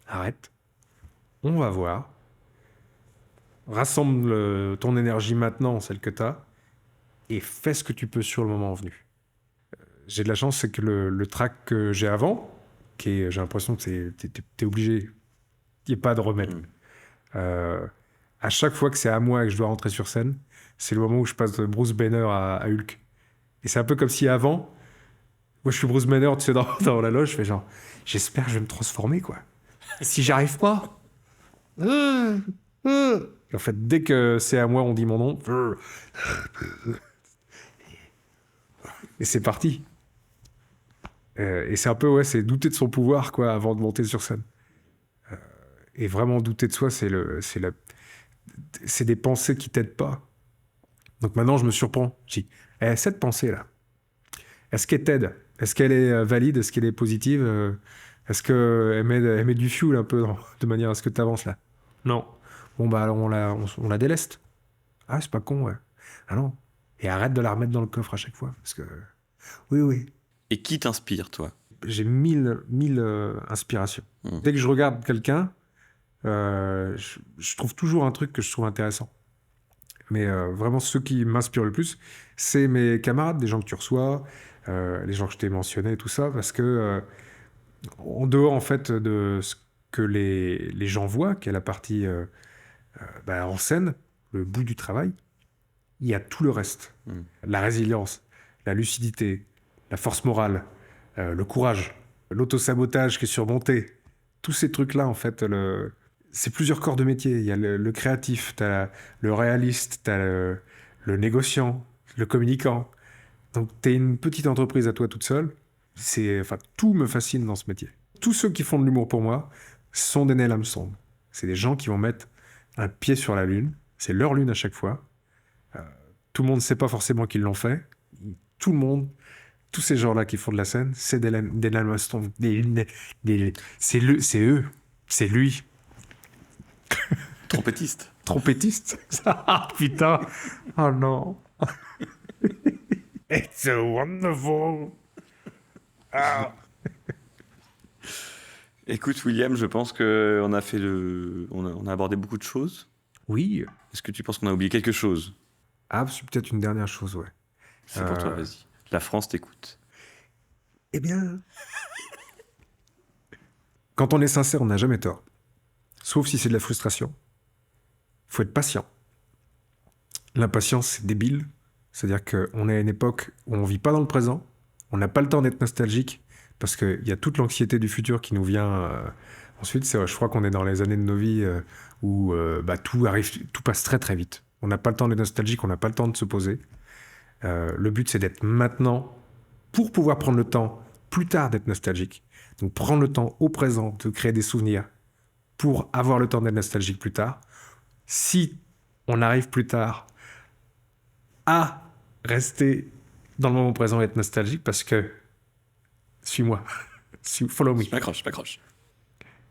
A: Arrête. On va voir. Rassemble ton énergie maintenant, celle que t'as, et fais ce que tu peux sur le moment venu. J'ai de la chance, c'est que le track que j'ai avant, j'ai l'impression que t'es obligé, il n'y a pas de remède. À chaque fois que c'est à moi et que je dois rentrer sur scène, c'est le moment où je passe de Bruce Banner à Hulk. Et c'est un peu comme si avant, moi je suis Bruce Banner, tu sais, dans la loge, je fais genre, j'espère que je vais me transformer, quoi. Si j'arrive pas... Et en fait, dès que c'est à moi, on dit mon nom. Et c'est parti. Et c'est un peu, c'est douter de son pouvoir, quoi, avant de monter sur scène. Et vraiment douter de soi, c'est des pensées qui t'aident pas. Donc maintenant, je me surprends. Je dis, cette pensée-là, est-ce qu'elle t'aide? Est-ce qu'elle est valide? Est-ce qu'elle est positive? Est-ce qu'elle met du fuel un peu de manière à ce que tu avances là? Non. Bon, bah alors on la déleste. Ah, c'est pas con, ouais. Ah non. Et arrête de la remettre dans le coffre à chaque fois. Parce que... Oui.
B: Et qui t'inspire, toi?
A: J'ai mille inspirations. Dès que je regarde quelqu'un, je trouve toujours un truc que je trouve intéressant. Mais vraiment, ceux qui m'inspirent le plus, c'est mes camarades, des gens que tu reçois, les gens que je t'ai mentionnés, tout ça, parce que en dehors, en fait, de ce que les gens voient, qui est la partie en scène, le bout du travail, il y a tout le reste. La résilience, la lucidité, la force morale, le courage, l'autosabotage qui est surmonté. Tous ces trucs-là, en fait, c'est plusieurs corps de métier. Il y a le créatif, t'as le réaliste, t'as le négociant, le communicant. Donc, t'es une petite entreprise à toi toute seule. Tout me fascine dans ce métier. Tous ceux qui font de l'humour pour moi sont des Neil Armstrong. C'est des gens qui vont mettre un pied sur la Lune. C'est leur Lune à chaque fois. Tout le monde ne sait pas forcément qu'ils l'ont fait. Tout le monde, tous ces gens-là qui font de la scène, c'est des Neil Armstrong. C'est eux. C'est lui.
B: Trompettiste.
A: Trompettiste. Ah, putain. Oh non. It's so wonderful. Ah.
B: Écoute, William, je pense qu'on a on a abordé beaucoup de choses.
A: Oui.
B: Est-ce que tu penses qu'on a oublié quelque chose?
A: Ah, c'est peut-être une dernière chose, ouais.
B: C'est pour toi, vas-y. La France t'écoute.
A: Eh bien... Quand on est sincère, on n'a jamais tort. Sauf si c'est de la frustration. Il faut être patient. L'impatience, c'est débile. C'est-à-dire qu'on est à une époque où on ne vit pas dans le présent. On n'a pas le temps d'être nostalgique parce qu'il y a toute l'anxiété du futur qui nous vient. Ensuite, je crois qu'on est dans les années de nos vies où tout passe très très vite. On n'a pas le temps d'être nostalgique, on n'a pas le temps de se poser. Le but, c'est d'être maintenant pour pouvoir prendre le temps plus tard d'être nostalgique. Donc prendre le temps au présent de créer des souvenirs pour avoir le temps d'être nostalgique plus tard. Si on arrive plus tard à rester dans le moment présent et être nostalgique, parce que suis-moi, follow me.
B: Je m'accroche.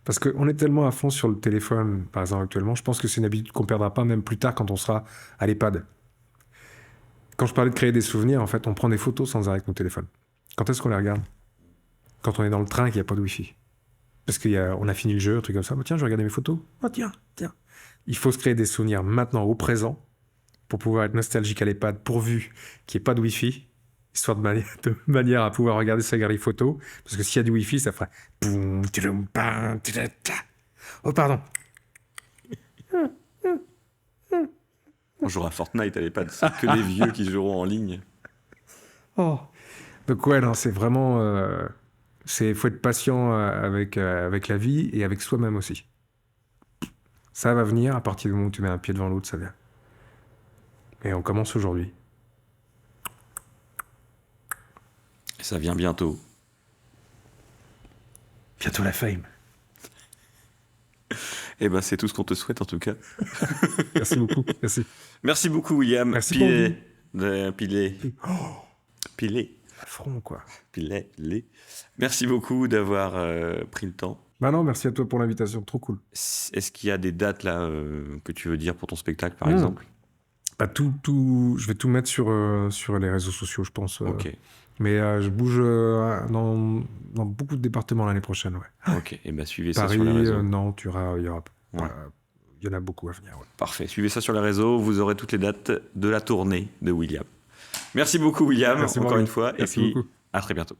A: Parce qu'on est tellement à fond sur le téléphone, par exemple actuellement, je pense que c'est une habitude qu'on ne perdra pas même plus tard quand on sera à l'EHPAD. Quand je parlais de créer des souvenirs, en fait, on prend des photos sans arrêt avec nos téléphones. Quand est-ce qu'on les regarde? Quand on est dans le train et qu'il n'y a pas de Wi-Fi. Parce qu'on a fini le jeu, un truc comme ça. Tiens, je vais regarder mes photos. Oh, tiens. Il faut se créer des souvenirs maintenant, au présent, pour pouvoir être nostalgique à l'EHPAD, pourvu qu'il n'y ait pas de Wi-Fi, histoire de manière à pouvoir regarder sa galerie photo. Parce que s'il y a du Wi-Fi, ça fera... Oh, pardon.
B: On jouera à Fortnite à l'EHPAD, c'est que les vieux qui joueront en ligne.
A: Oh. Donc ouais, non, c'est vraiment... faut être patient avec la vie et avec soi-même aussi. Ça va venir, à partir du moment où tu mets un pied devant l'autre, ça vient. Et on commence aujourd'hui.
B: Et ça vient bientôt.
A: Bientôt la fame.
B: Eh ben, c'est tout ce qu'on te souhaite, en tout cas.
A: Merci beaucoup, merci.
B: Merci beaucoup, William.
A: Merci
B: Pilé.
A: Front, quoi.
B: Pilé. Merci beaucoup d'avoir pris le temps.
A: Bah non, merci à toi pour l'invitation, trop cool.
B: Est-ce qu'il y a des dates là que tu veux dire pour ton spectacle, par exemple?
A: Bah je vais tout mettre sur les réseaux sociaux, je pense.
B: Ok.
A: Mais je bouge dans beaucoup de départements l'année prochaine, ouais.
B: Ok, et ben suivez
A: Paris,
B: ça sur les réseaux.
A: Nantes, il y en a beaucoup à venir. Ouais.
B: Parfait, suivez ça sur les réseaux, vous aurez toutes les dates de la tournée de William. Merci beaucoup, William, encore une fois,
A: Merci
B: et puis
A: beaucoup.
B: à très bientôt.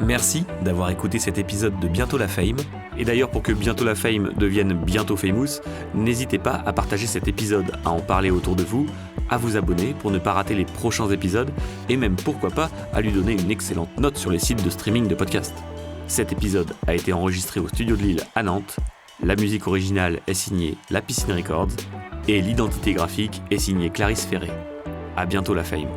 B: Merci d'avoir écouté cet épisode de Bientôt la Fame. Et d'ailleurs, pour que Bientôt la Fame devienne bientôt famous, n'hésitez pas à partager cet épisode, à en parler autour de vous, à vous abonner pour ne pas rater les prochains épisodes, et même, pourquoi pas, à lui donner une excellente note sur les sites de streaming de podcasts. Cet épisode a été enregistré au Studio de Lille à Nantes. La musique originale est signée La Piscine Records, et l'identité graphique est signée Clarisse Ferré. À bientôt la Fame.